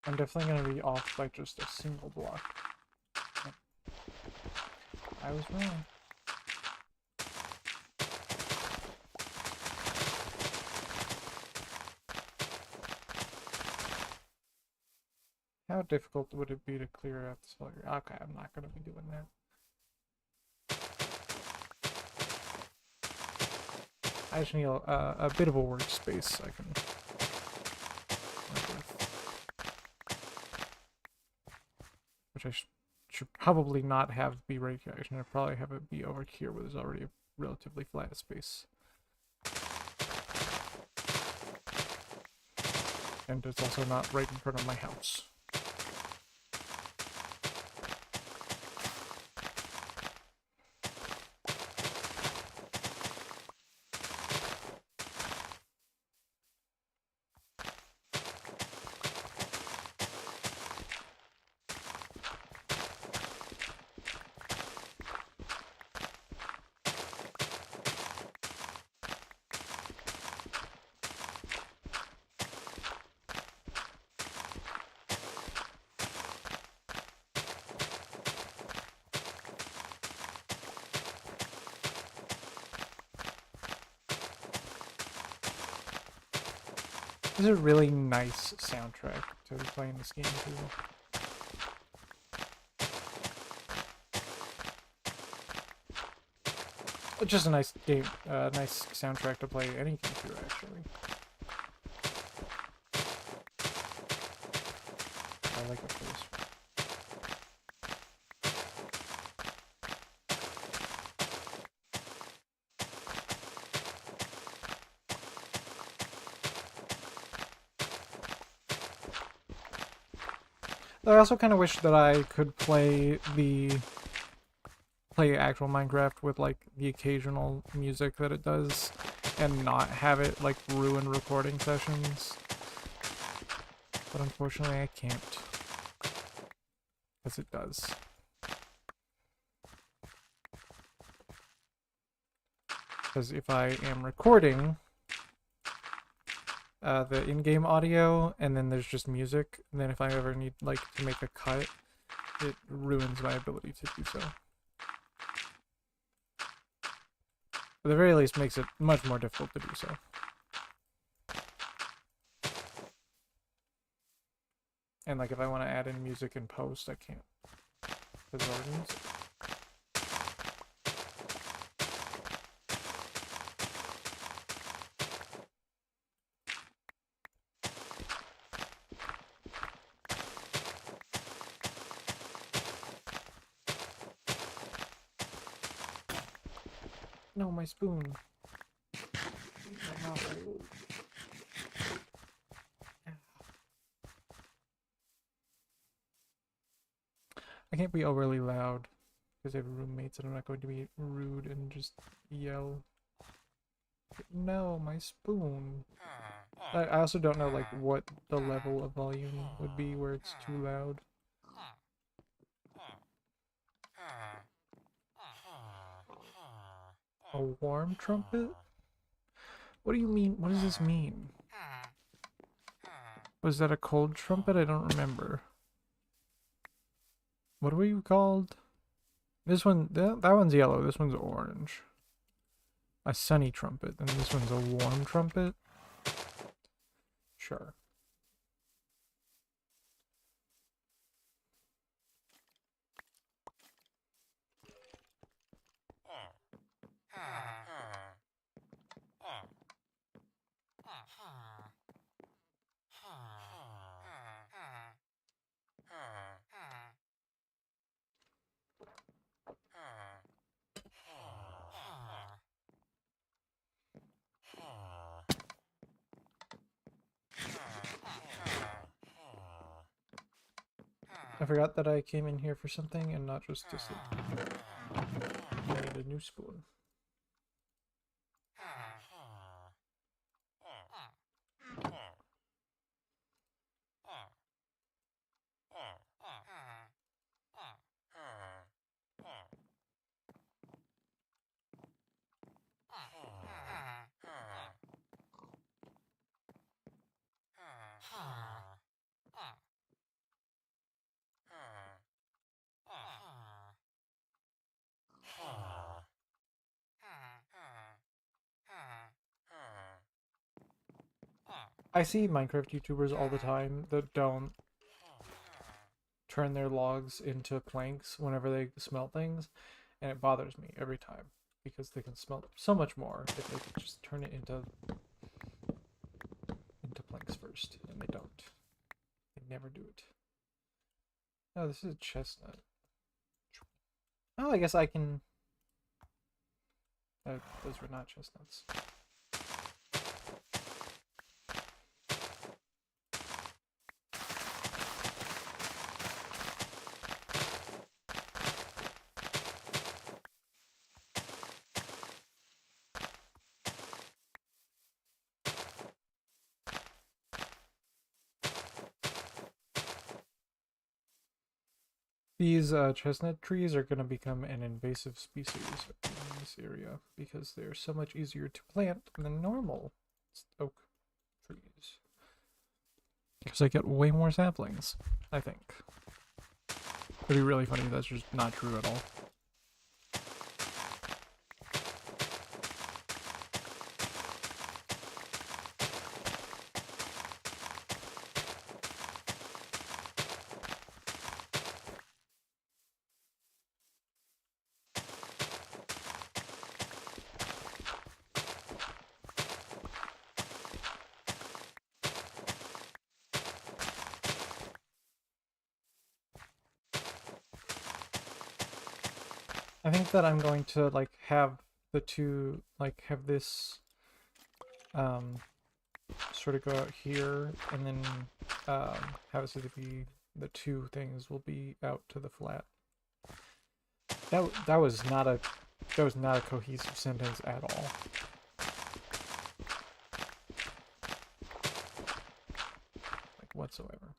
I'm definitely going to be off by just a single block. I was wrong. How difficult would it be to clear out this failure? Okay, I'm not going to be doing that. I just need a bit of a workspace I can work with. Which I should probably not have be right here. I should probably have it be over here where there's already a relatively flat space. And it's also not right in front of my house. This is a really nice soundtrack to be playing this game too. It's just a nice game, nice soundtrack to play any game through, actually. I like it for this. I also kind of wish that I could play actual Minecraft with like the occasional music that it does and not have it like ruin recording sessions. But unfortunately I can't. Because it does. Because if I am recording the in-game audio, and then there's just music, and then if I ever need like to make a cut, it ruins my ability to do so. At the very least, makes it much more difficult to do so. And like if I want to add in music in post, I can't. Because it's already music. No, my spoon. I can't be overly loud because I have roommates and I'm not going to be rude and just yell. No, my spoon. I also don't know like what the level of volume would be where it's too loud. A warm trumpet? What do you mean? What does this mean? Was that a cold trumpet? I don't remember. what were you called? This one, that one's yellow. This one's orange. A sunny trumpet, and this one's a warm trumpet. Sure. I forgot that I came in here for something and not just to sleep. I need a new spoon. I see Minecraft YouTubers all the time that don't turn their logs into planks whenever they smelt things, and it bothers me every time because they can smelt so much more if they could just turn it into planks first, and they don't. They never do it. Oh, this is a chestnut. Oh, I guess I can... those were not chestnuts. These chestnut trees are going to become an invasive species in this area because they're so much easier to plant than normal oak trees. Because I get way more saplings, I think. It'd be really funny if that's just not true at all. I think that I'm going to like have the two, like have this sort of go out here and then have it so that the two things will be out to the flat. That was not a cohesive sentence at all. Like whatsoever.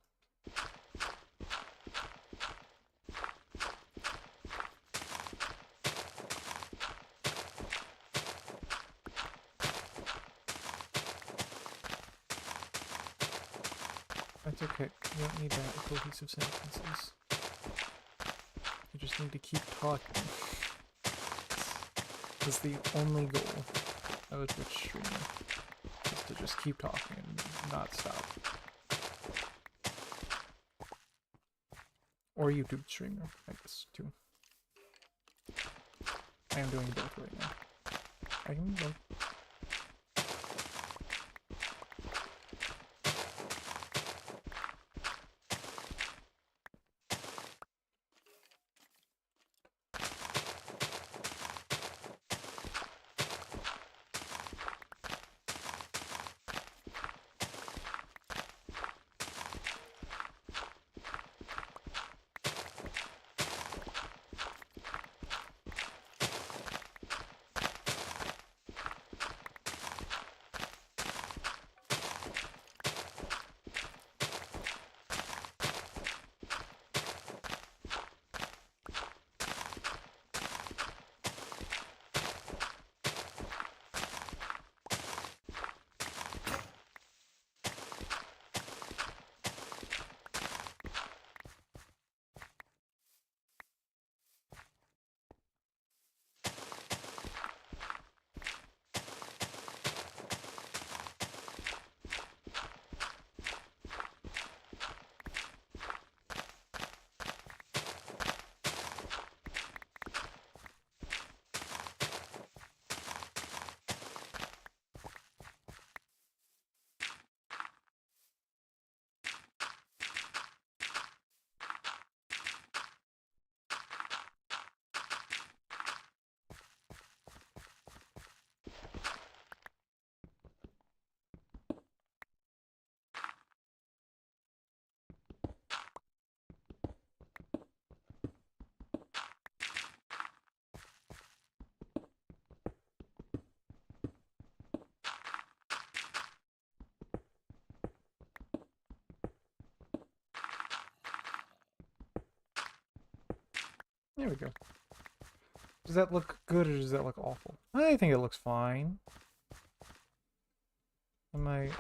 That's okay. You don't need that cohesive sentences. You just need to keep talking. That's the only goal of a Twitch streamer. Is to just keep talking and not stop. Or YouTube streamer, I guess, too. I am doing both right now. I can do both. There we go. Does that look good or does that look awful? I think it looks fine. I might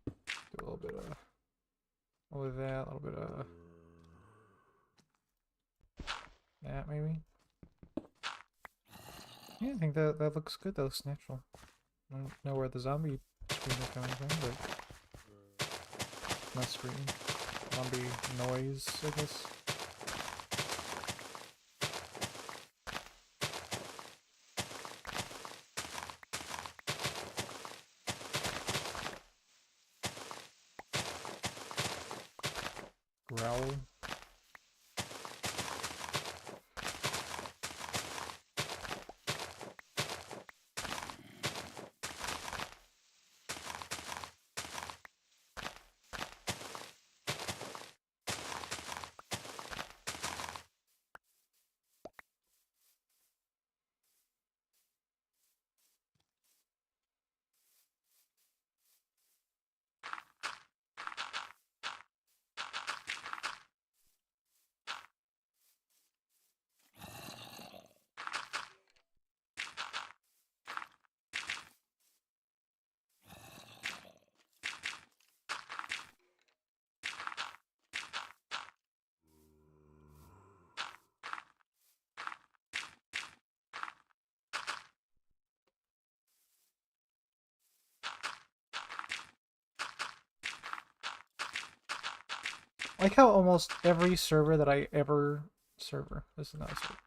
do a little bit of that, a little bit of that maybe. Yeah, I think that looks good. That looks natural. I don't know where the zombie screen is coming from, but not screen. Zombie noise, I guess. Growl. I like how almost every server that I ever this is not a server.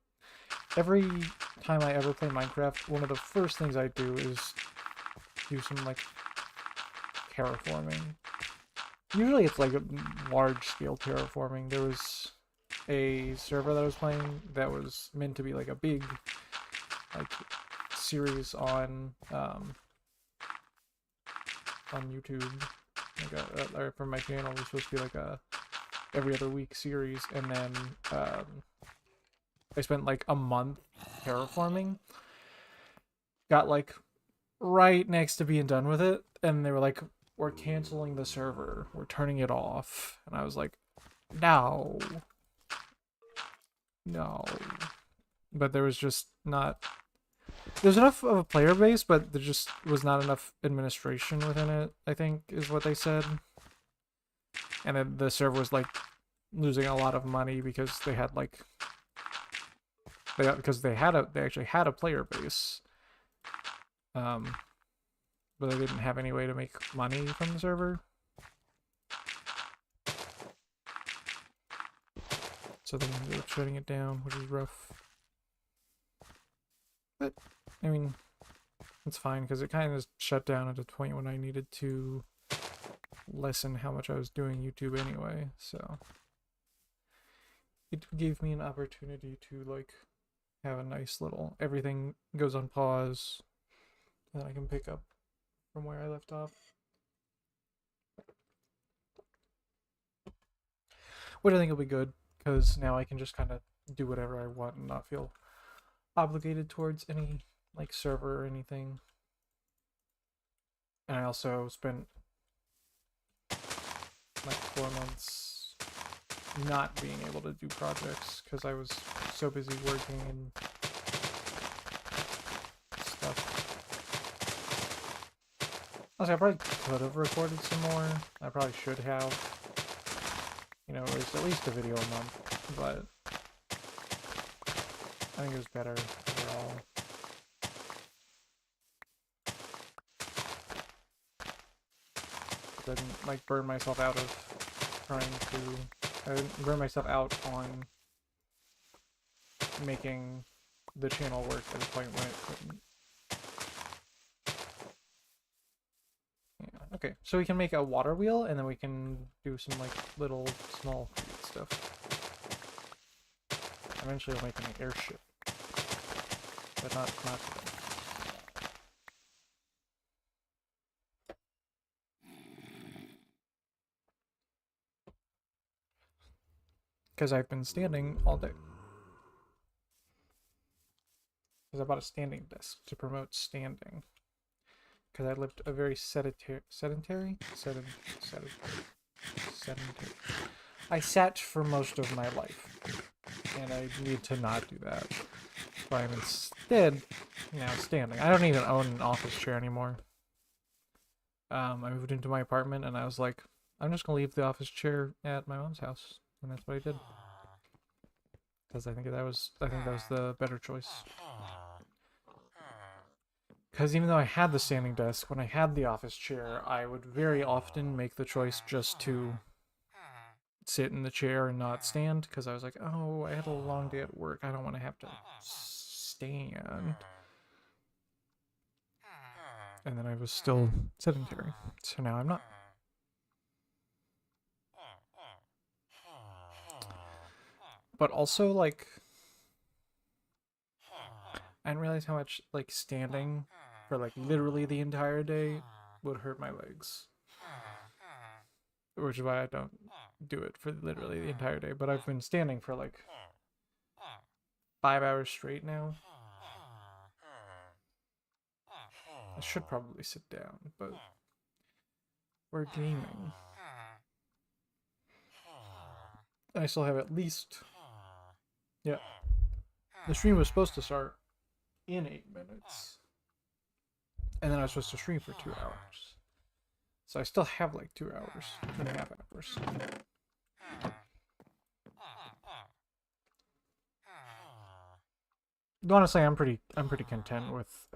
Every time I ever play Minecraft, one of the first things I do is do some like terraforming. Usually it's like a large scale terraforming. There was a server that I was playing that was meant to be like a big like series on YouTube. Like or from my channel, it was supposed to be like a every other week series, and then I spent like a month terraforming. Got like right next to being done with it, and they were like, "We're canceling the server. We're turning it off." And I was like, "No, no." But there was just not. There's enough of a player base, but there just was not enough administration within it, I think, is what they said. And then the server was like losing a lot of money because they had like they actually had a player base. But they didn't have any way to make money from the server. So they ended up shutting it down, which is rough. But, I mean, it's fine, because it kind of shut down at a point when I needed to lessen how much I was doing YouTube anyway, so it gave me an opportunity to, like, have a nice little, everything goes on pause, and then I can pick up from where I left off. Which I think will be good, because now I can just kind of do whatever I want and not feel obligated towards any like server or anything. And I also spent like 4 months not being able to do projects because I was so busy working and stuff. Honestly, I probably could have recorded some more. I probably should have. You know, at least a video a month, but I think it was better overall. I didn't like burn myself out of trying to. I didn't burn myself out on making the channel work at a point when it couldn't. Yeah. Okay, so we can make a water wheel, and then we can do some like little small stuff. Eventually, I'll make an airship, but not today. Because I've been standing all day. Because I bought a standing desk to promote standing. Because I lived a very sedentary. I sat for most of my life, and I need to not do that. So I'm instead now standing. I don't even own an office chair anymore. I moved into my apartment, and I was like, I'm just gonna leave the office chair at my mom's house, and that's what I did. Because I think that was the better choice. Because even though I had the standing desk, when I had the office chair, I would very often make the choice just to sit in the chair and not stand. Because I was like, oh, I had a long day at work. I don't want to have to stand. And then I was still sedentary. So now I'm not. But also, like, I didn't realize how much, like, standing for, like, literally the entire day would hurt my legs. Which is why I don't do it for literally the entire day. But I've been standing for, like, 5 hours straight now. I should probably sit down, but we're gaming. I still have at least. Yeah. The stream was supposed to start in 8 minutes. And then I was supposed to stream for 2 hours. So I still have like 2 hours, 2.5 hours. Honestly, I'm pretty content with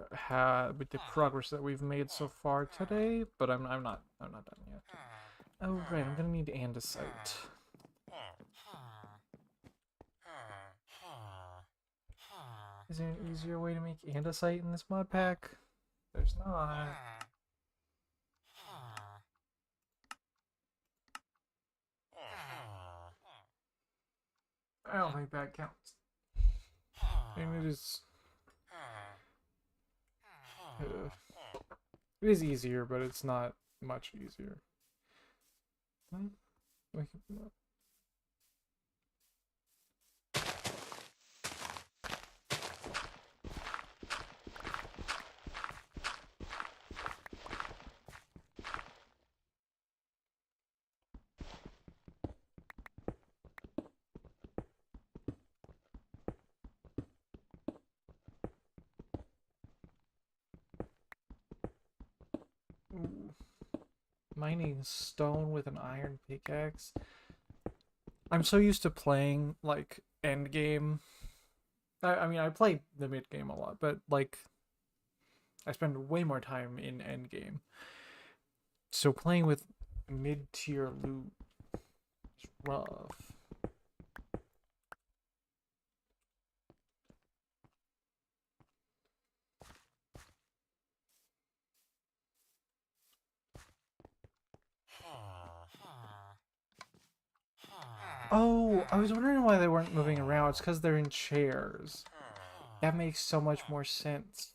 with the progress that we've made so far today, but I'm not done yet. Oh right, I'm gonna need andesite. Is there an easier way to make andesite in this mod pack? There's not. I don't think that counts. And it is. It is easier, but it's not much easier. Ooh. Mining stone with an iron pickaxe. I'm so used to playing like end game. I mean, I play the mid game a lot, but like I spend way more time in end game. So playing with mid tier loot is rough. Oh, I was wondering why they weren't moving around. It's because they're in chairs. That makes so much more sense.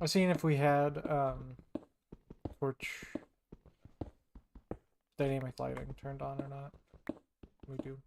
I was seeing if we had torch dynamic lighting turned on or not. We do.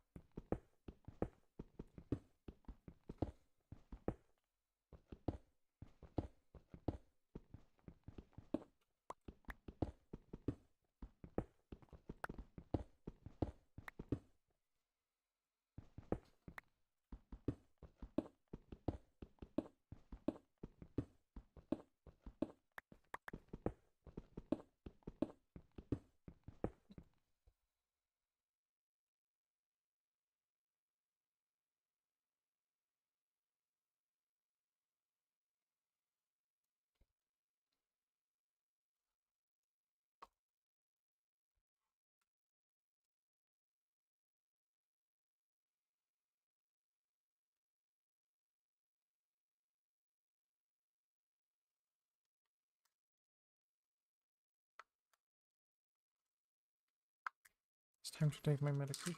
It's time to take my medication.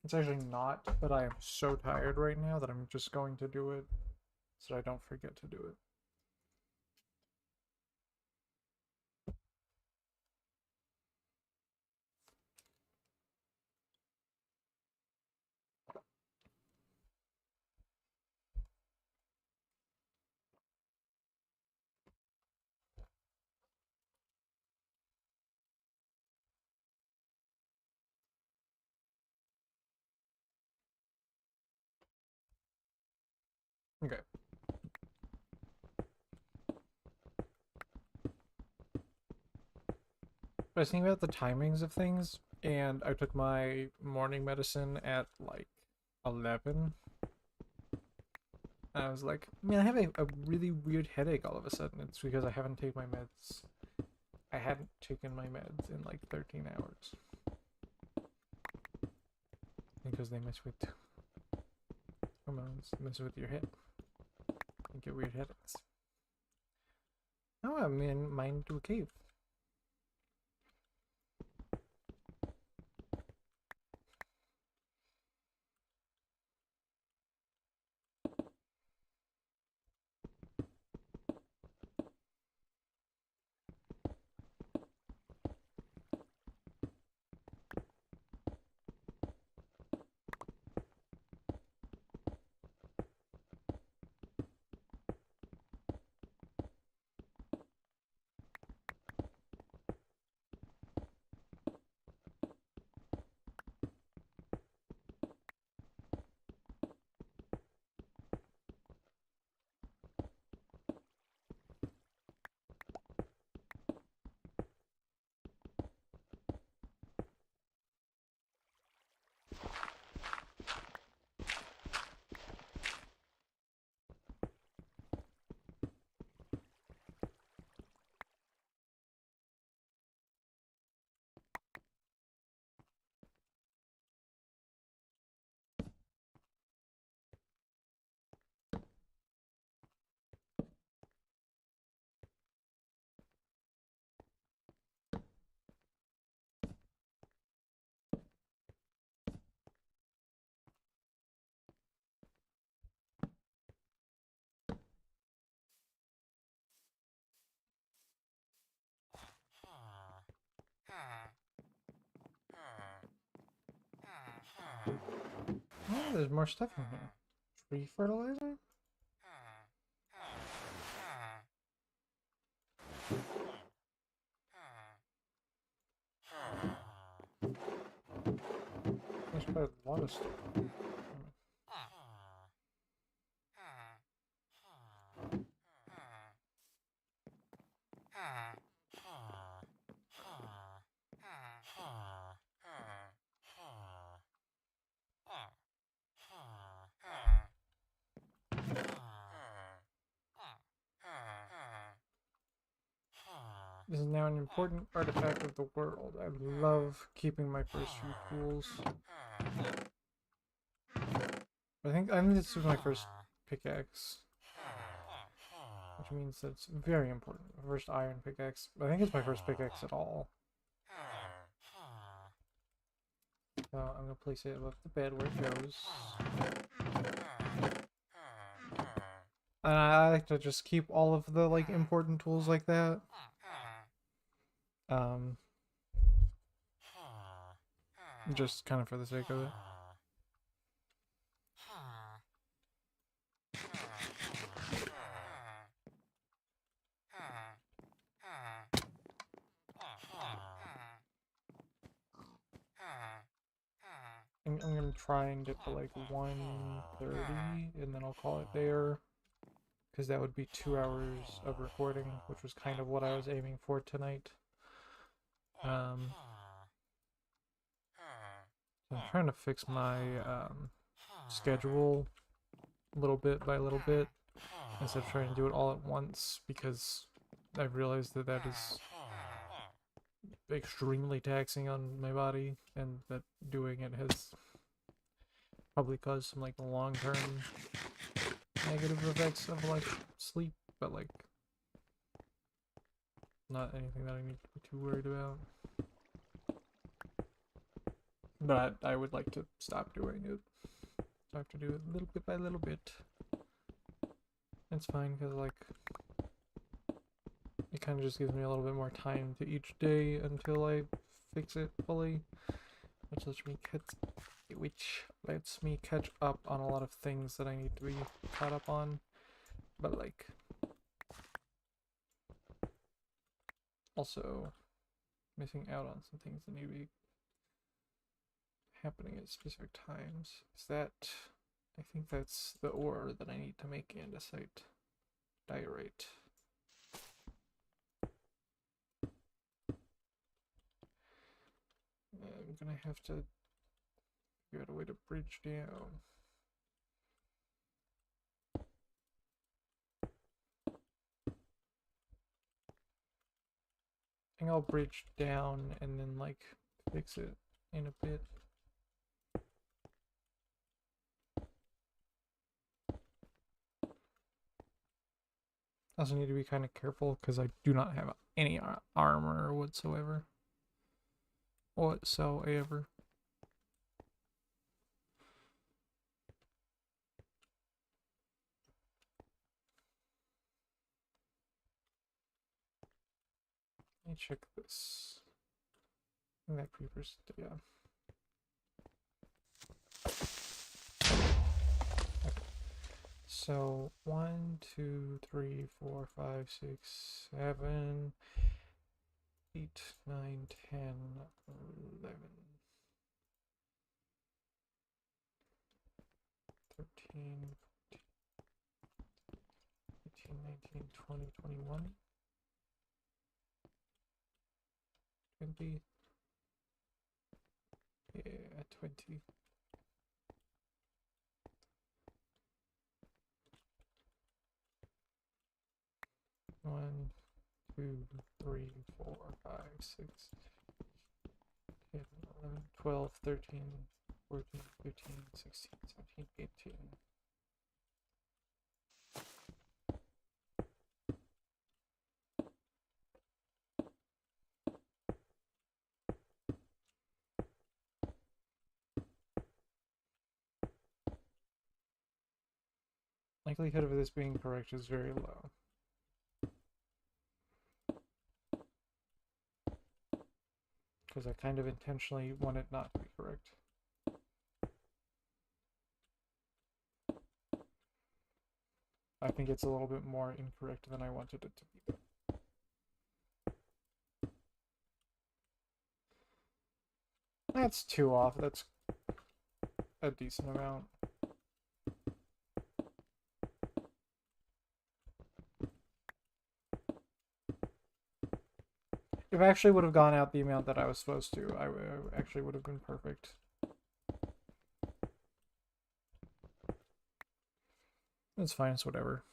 It's actually not, but I am so tired right now that I'm just going to do it so I don't forget to do it. Okay. I was thinking about the timings of things, and I took my morning medicine at like 11. And I was like, man, I have a really weird headache all of a sudden. It's because I haven't taken my meds. I hadn't taken my meds in like 13 hours. Because they mess with hormones, mess with your head. You get weird headaches. Oh, I'm in mine to a cave. Oh, there's more stuff in here. Tree fertilizer? There's quite a lot of stuff. This is now an important artifact of the world. I love keeping my first few tools. I think this is my first pickaxe, which means that's very important. First iron pickaxe. I think it's my first pickaxe at all. So I'm gonna place it above the bed where it goes. And I like to just keep all of the like important tools like that. Um, just kind of for the sake of it. I'm gonna try and get to like 1:30 and then I'll call it there. Because that would be 2 hours of recording, which was kind of what I was aiming for tonight. Um, so I'm trying to fix my schedule little bit by little bit instead of trying to do it all at once because I've realized that that is extremely taxing on my body and that doing it has probably caused some like long-term negative effects of like sleep, but like not anything that I need to be too worried about. But I would like to stop doing it. So I have to do it little bit by little bit. It's fine because like it kind of just gives me a little bit more time to each day until I fix it fully, which lets me catch up on a lot of things that I need to be caught up on. But like also missing out on some things that need to be happening at specific times. Is that I think that's the ore that I need to make andesite diorite. I'm gonna have to figure out a way to bridge down. I think I'll bridge down and then like fix it in a bit. I also need to be kind of careful because I do not have any armor whatsoever. Whatsoever. Let me check this. That creeper's, yeah. Okay. So 1, 2, 3, 4, 5, 6, 7, 8, 9, 10, 11, 13, 18, 19, 20, 21, 20. Yeah, 20. One, 2, 3, 4, 5, 6, 10, 11, 12, 13, 14, 15, 16, 17, 18. Likelihood of this being correct is very low. Because I kind of intentionally want it not to be correct. I think it's a little bit more incorrect than I wanted it to be, though. That's 2 off. That's a decent amount. If I actually would have gone out the amount that I was supposed to, I actually would have been perfect. It's fine, it's whatever.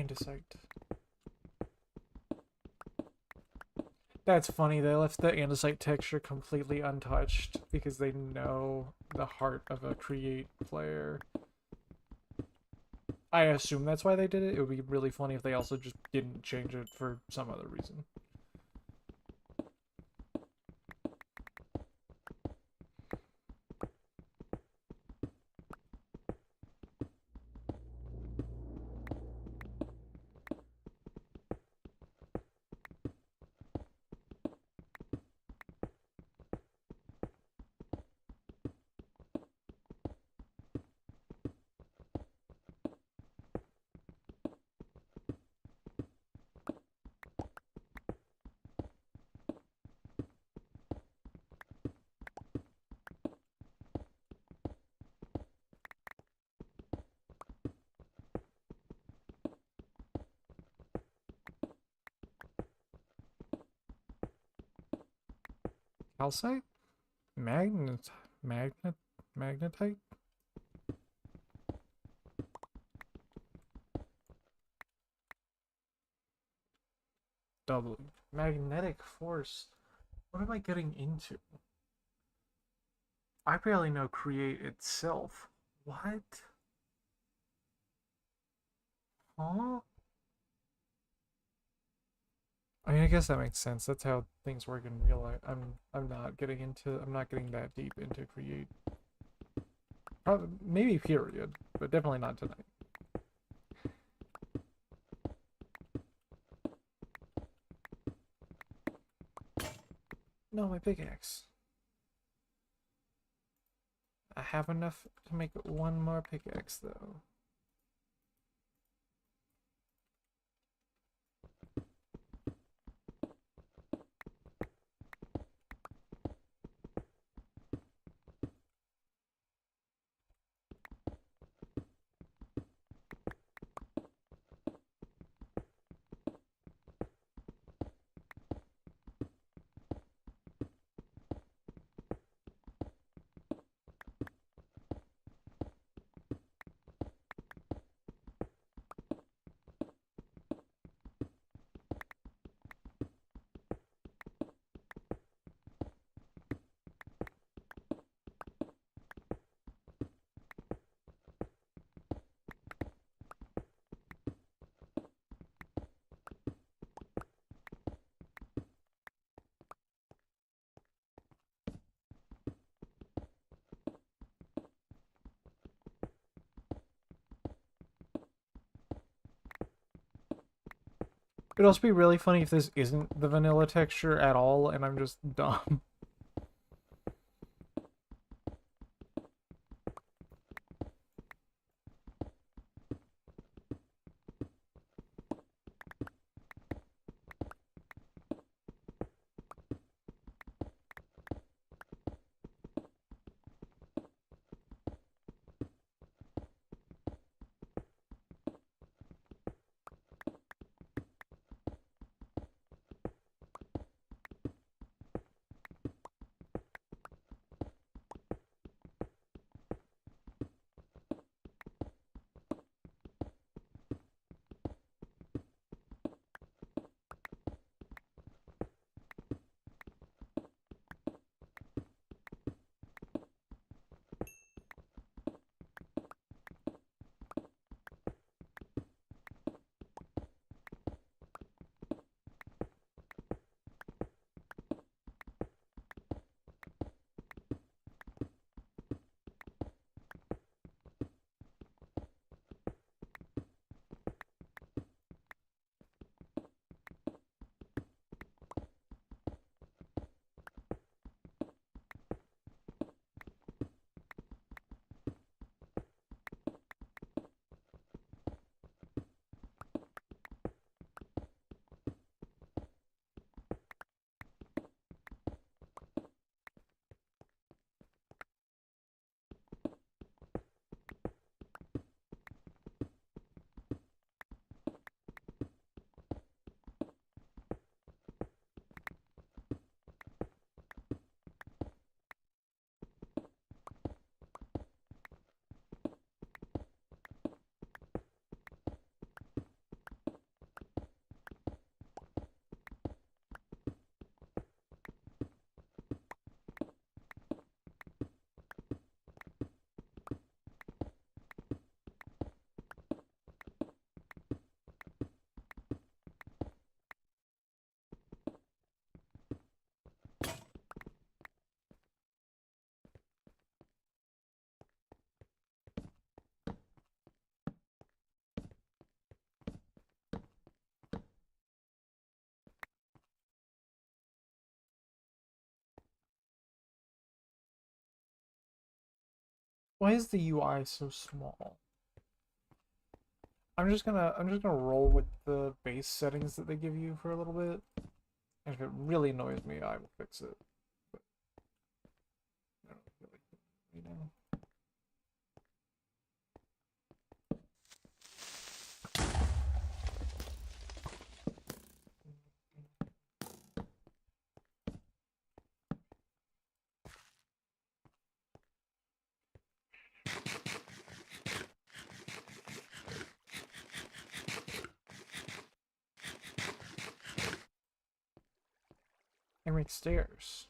Andesite. That's funny. They left the andesite texture completely untouched because they know the heart of a create player. I assume that's why they did it. It would be really funny if they also just didn't change it for some other reason. Calcite? Magnet? Magnet? Magnetite? Doubling. Magnetic force. What am I getting into? I barely know create itself. What? Huh? I mean, I guess that makes sense. That's how things work in real life. I'm not getting into. I'm not getting that deep into create. Probably, maybe period, but definitely not tonight. No, my pickaxe. I have enough to make one more pickaxe though. It'd also be really funny if this isn't the vanilla texture at all and I'm just dumb. Why is the UI so small? I'm just gonna roll with the base settings that they give you for a little bit. And if it really annoys me, I will fix it. But I don't really right now. I make stairs.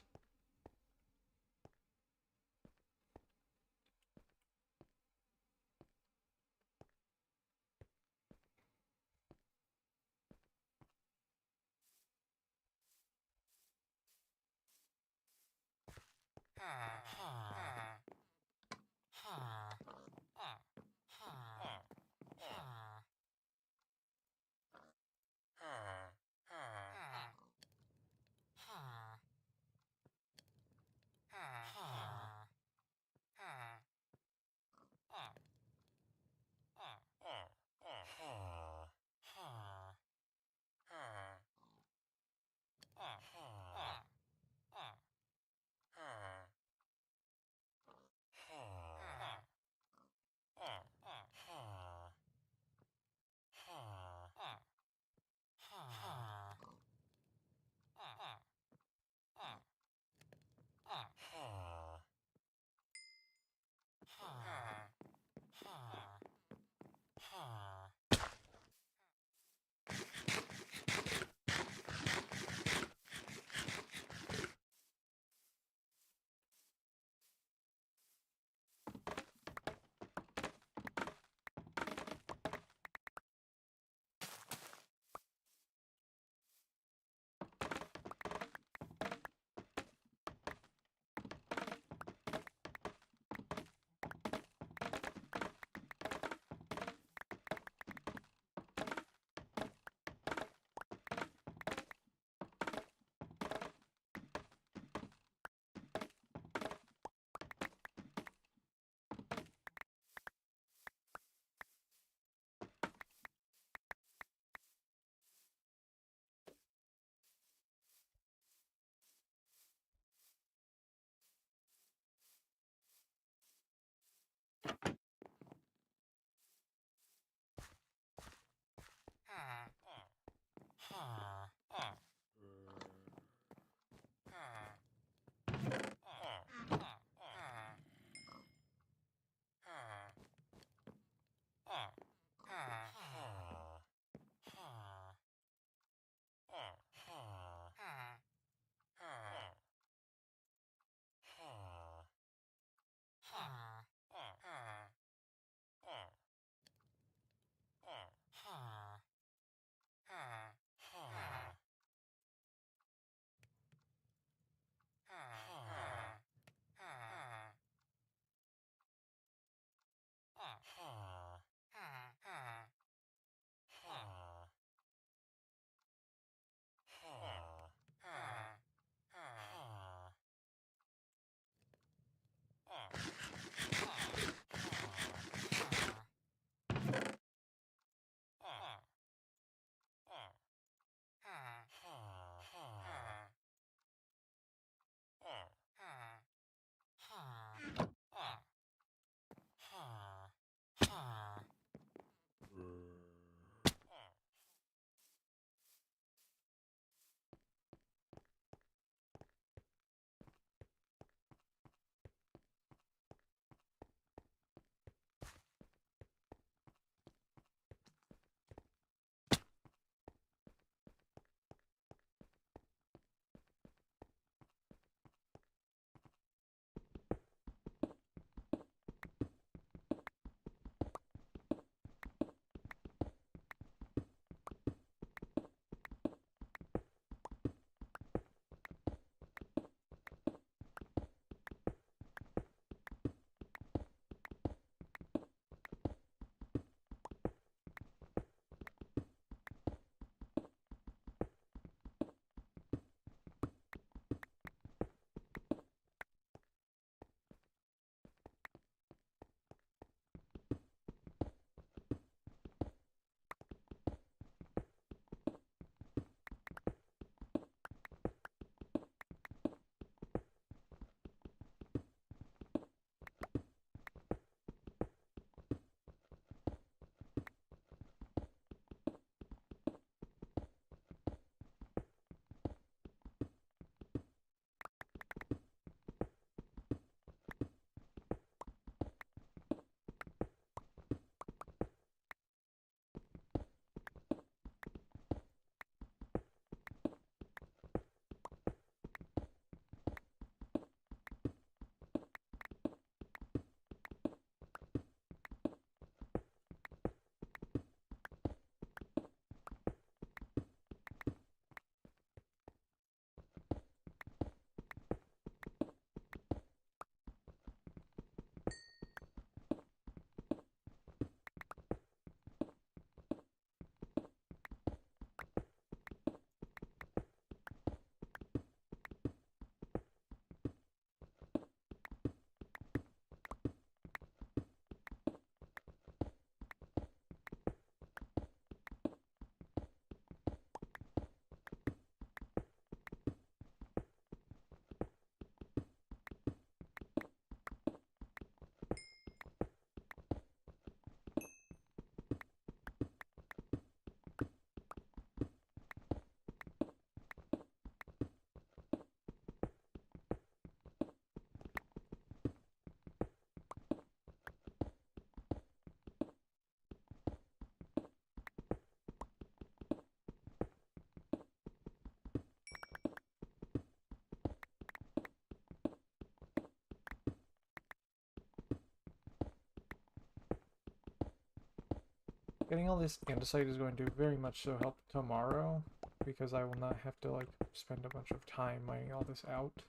Getting all this andesite is going to very much so help tomorrow, because I will not have to like spend a bunch of time mining all this out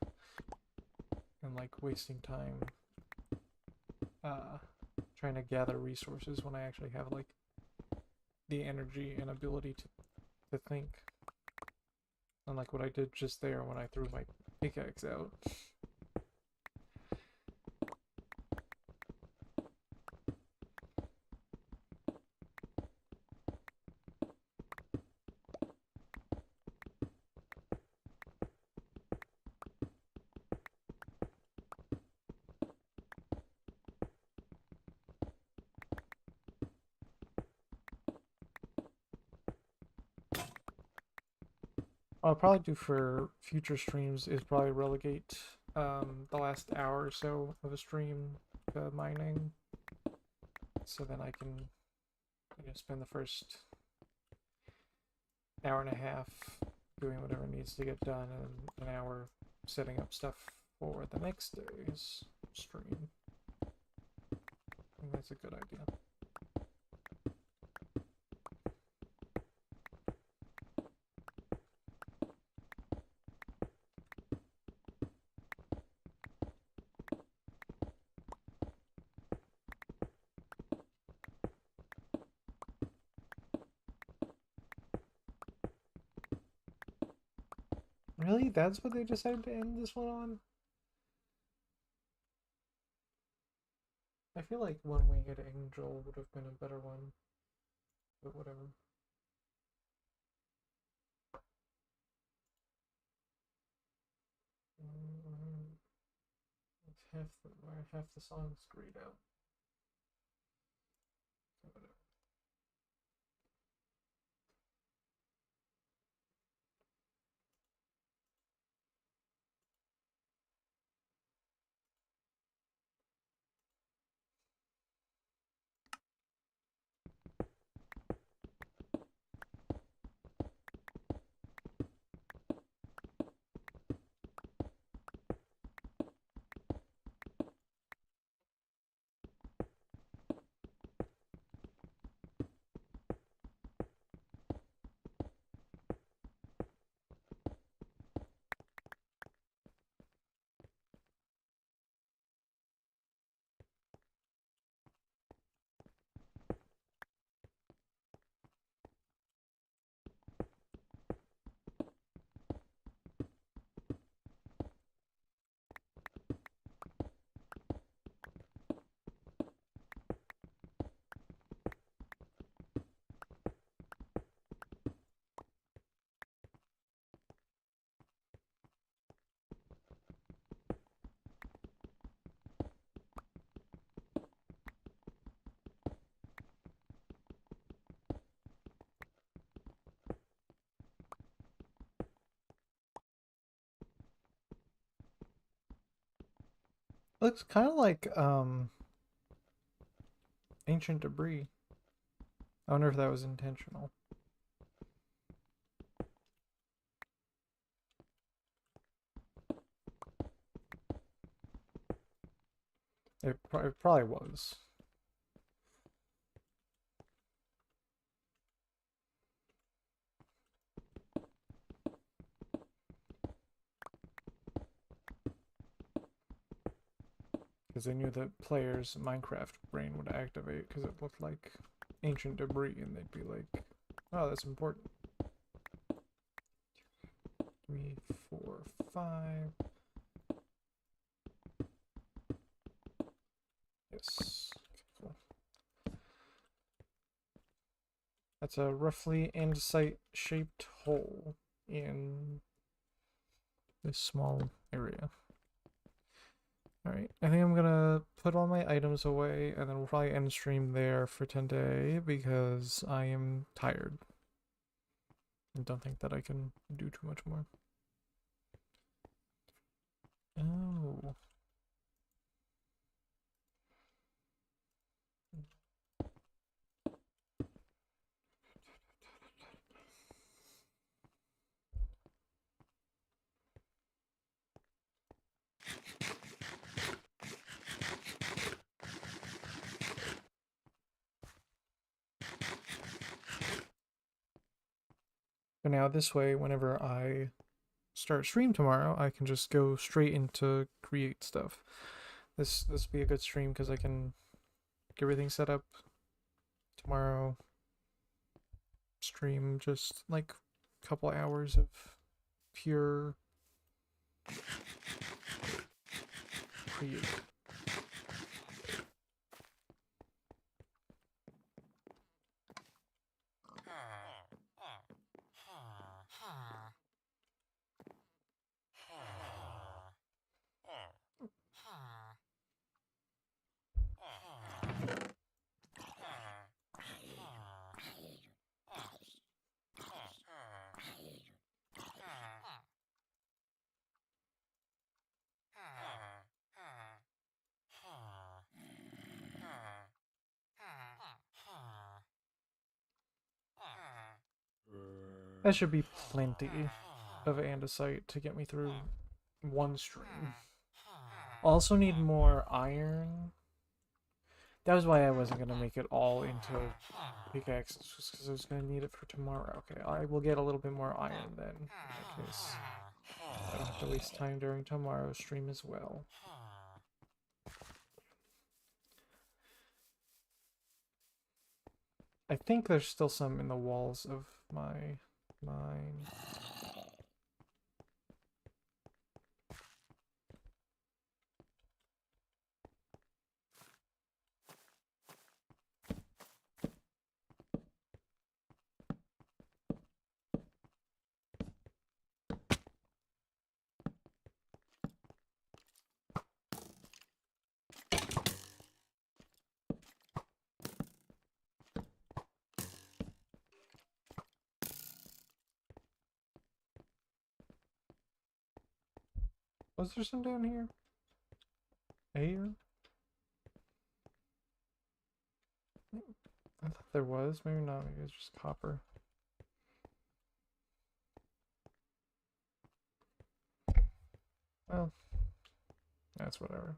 and like wasting time trying to gather resources when I actually have like the energy and ability to think. Unlike what I did just there when I threw my pickaxe out. What I'll probably do for future streams is probably relegate the last hour or so of a stream to mining, so then I can spend the first hour and a half doing whatever needs to get done and an hour setting up stuff for the next day's stream. I think that's a good idea. Really? That's what they decided to end this one on? I feel like One-Winged Angel would have been a better one. But whatever. Half the song's grayed out. Whatever. Looks kind of like ancient debris. I wonder if that was intentional. It probably was. Because they knew that players' Minecraft brain would activate because it looked like ancient debris, and they'd be like, oh, that's important. 3, 4, 5. Yes. Cool. That's a roughly andesite-shaped hole in this small area. Alright, I think I'm gonna put all my items away, and then we'll probably end stream there for today, because I am tired. I don't think that I can do too much more. Oh. But now this way, whenever I start stream tomorrow, I can just go straight into create stuff. This will be a good stream because I can get everything set up tomorrow. Stream just like a couple hours of pure create. That should be plenty of andesite to get me through one stream. Also need more iron. That was why I wasn't going to make it all into pickaxes, just because I was going to need it for tomorrow. Okay, I will get a little bit more iron then, in that case. I don't have to waste time during tomorrow's stream as well. I think there's still some in the walls of my mine. Was there some down here? Air? I thought there was. Maybe not. Maybe it's just copper. Well, that's whatever.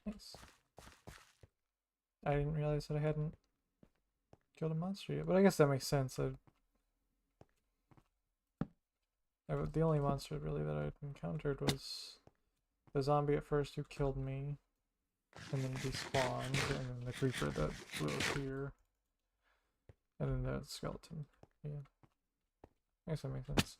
Nice. I didn't realize that I hadn't killed a monster yet, but I guess that makes sense. The only monster really that I'd encountered was the zombie at first who killed me, and then despawned, and then the creeper that flew up here, and then the skeleton. Yeah. I guess that makes sense.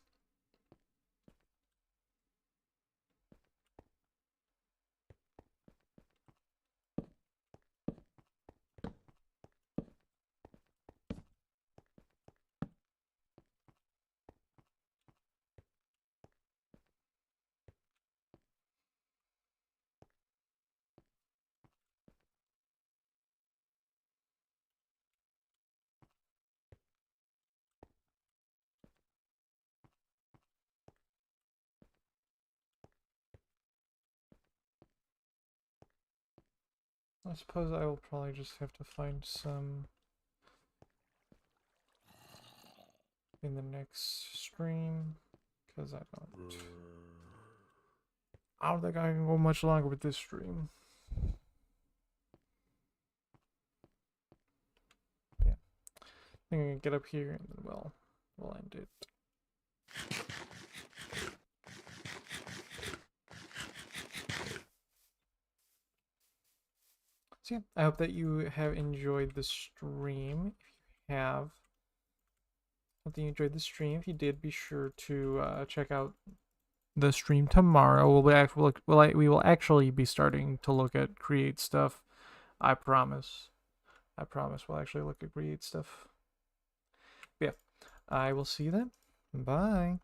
I suppose I will probably just have to find some in the next stream, because I don't think I can go much longer with this stream. Yeah. I think I can get up here and then we'll end it. So yeah, I hope that you have enjoyed the stream. If you have, hope that you enjoyed the stream. If you did, be sure to check out the stream tomorrow. We will actually be starting to look at create stuff. I promise. I promise we'll actually look at create stuff. But yeah, I will see you then. Bye.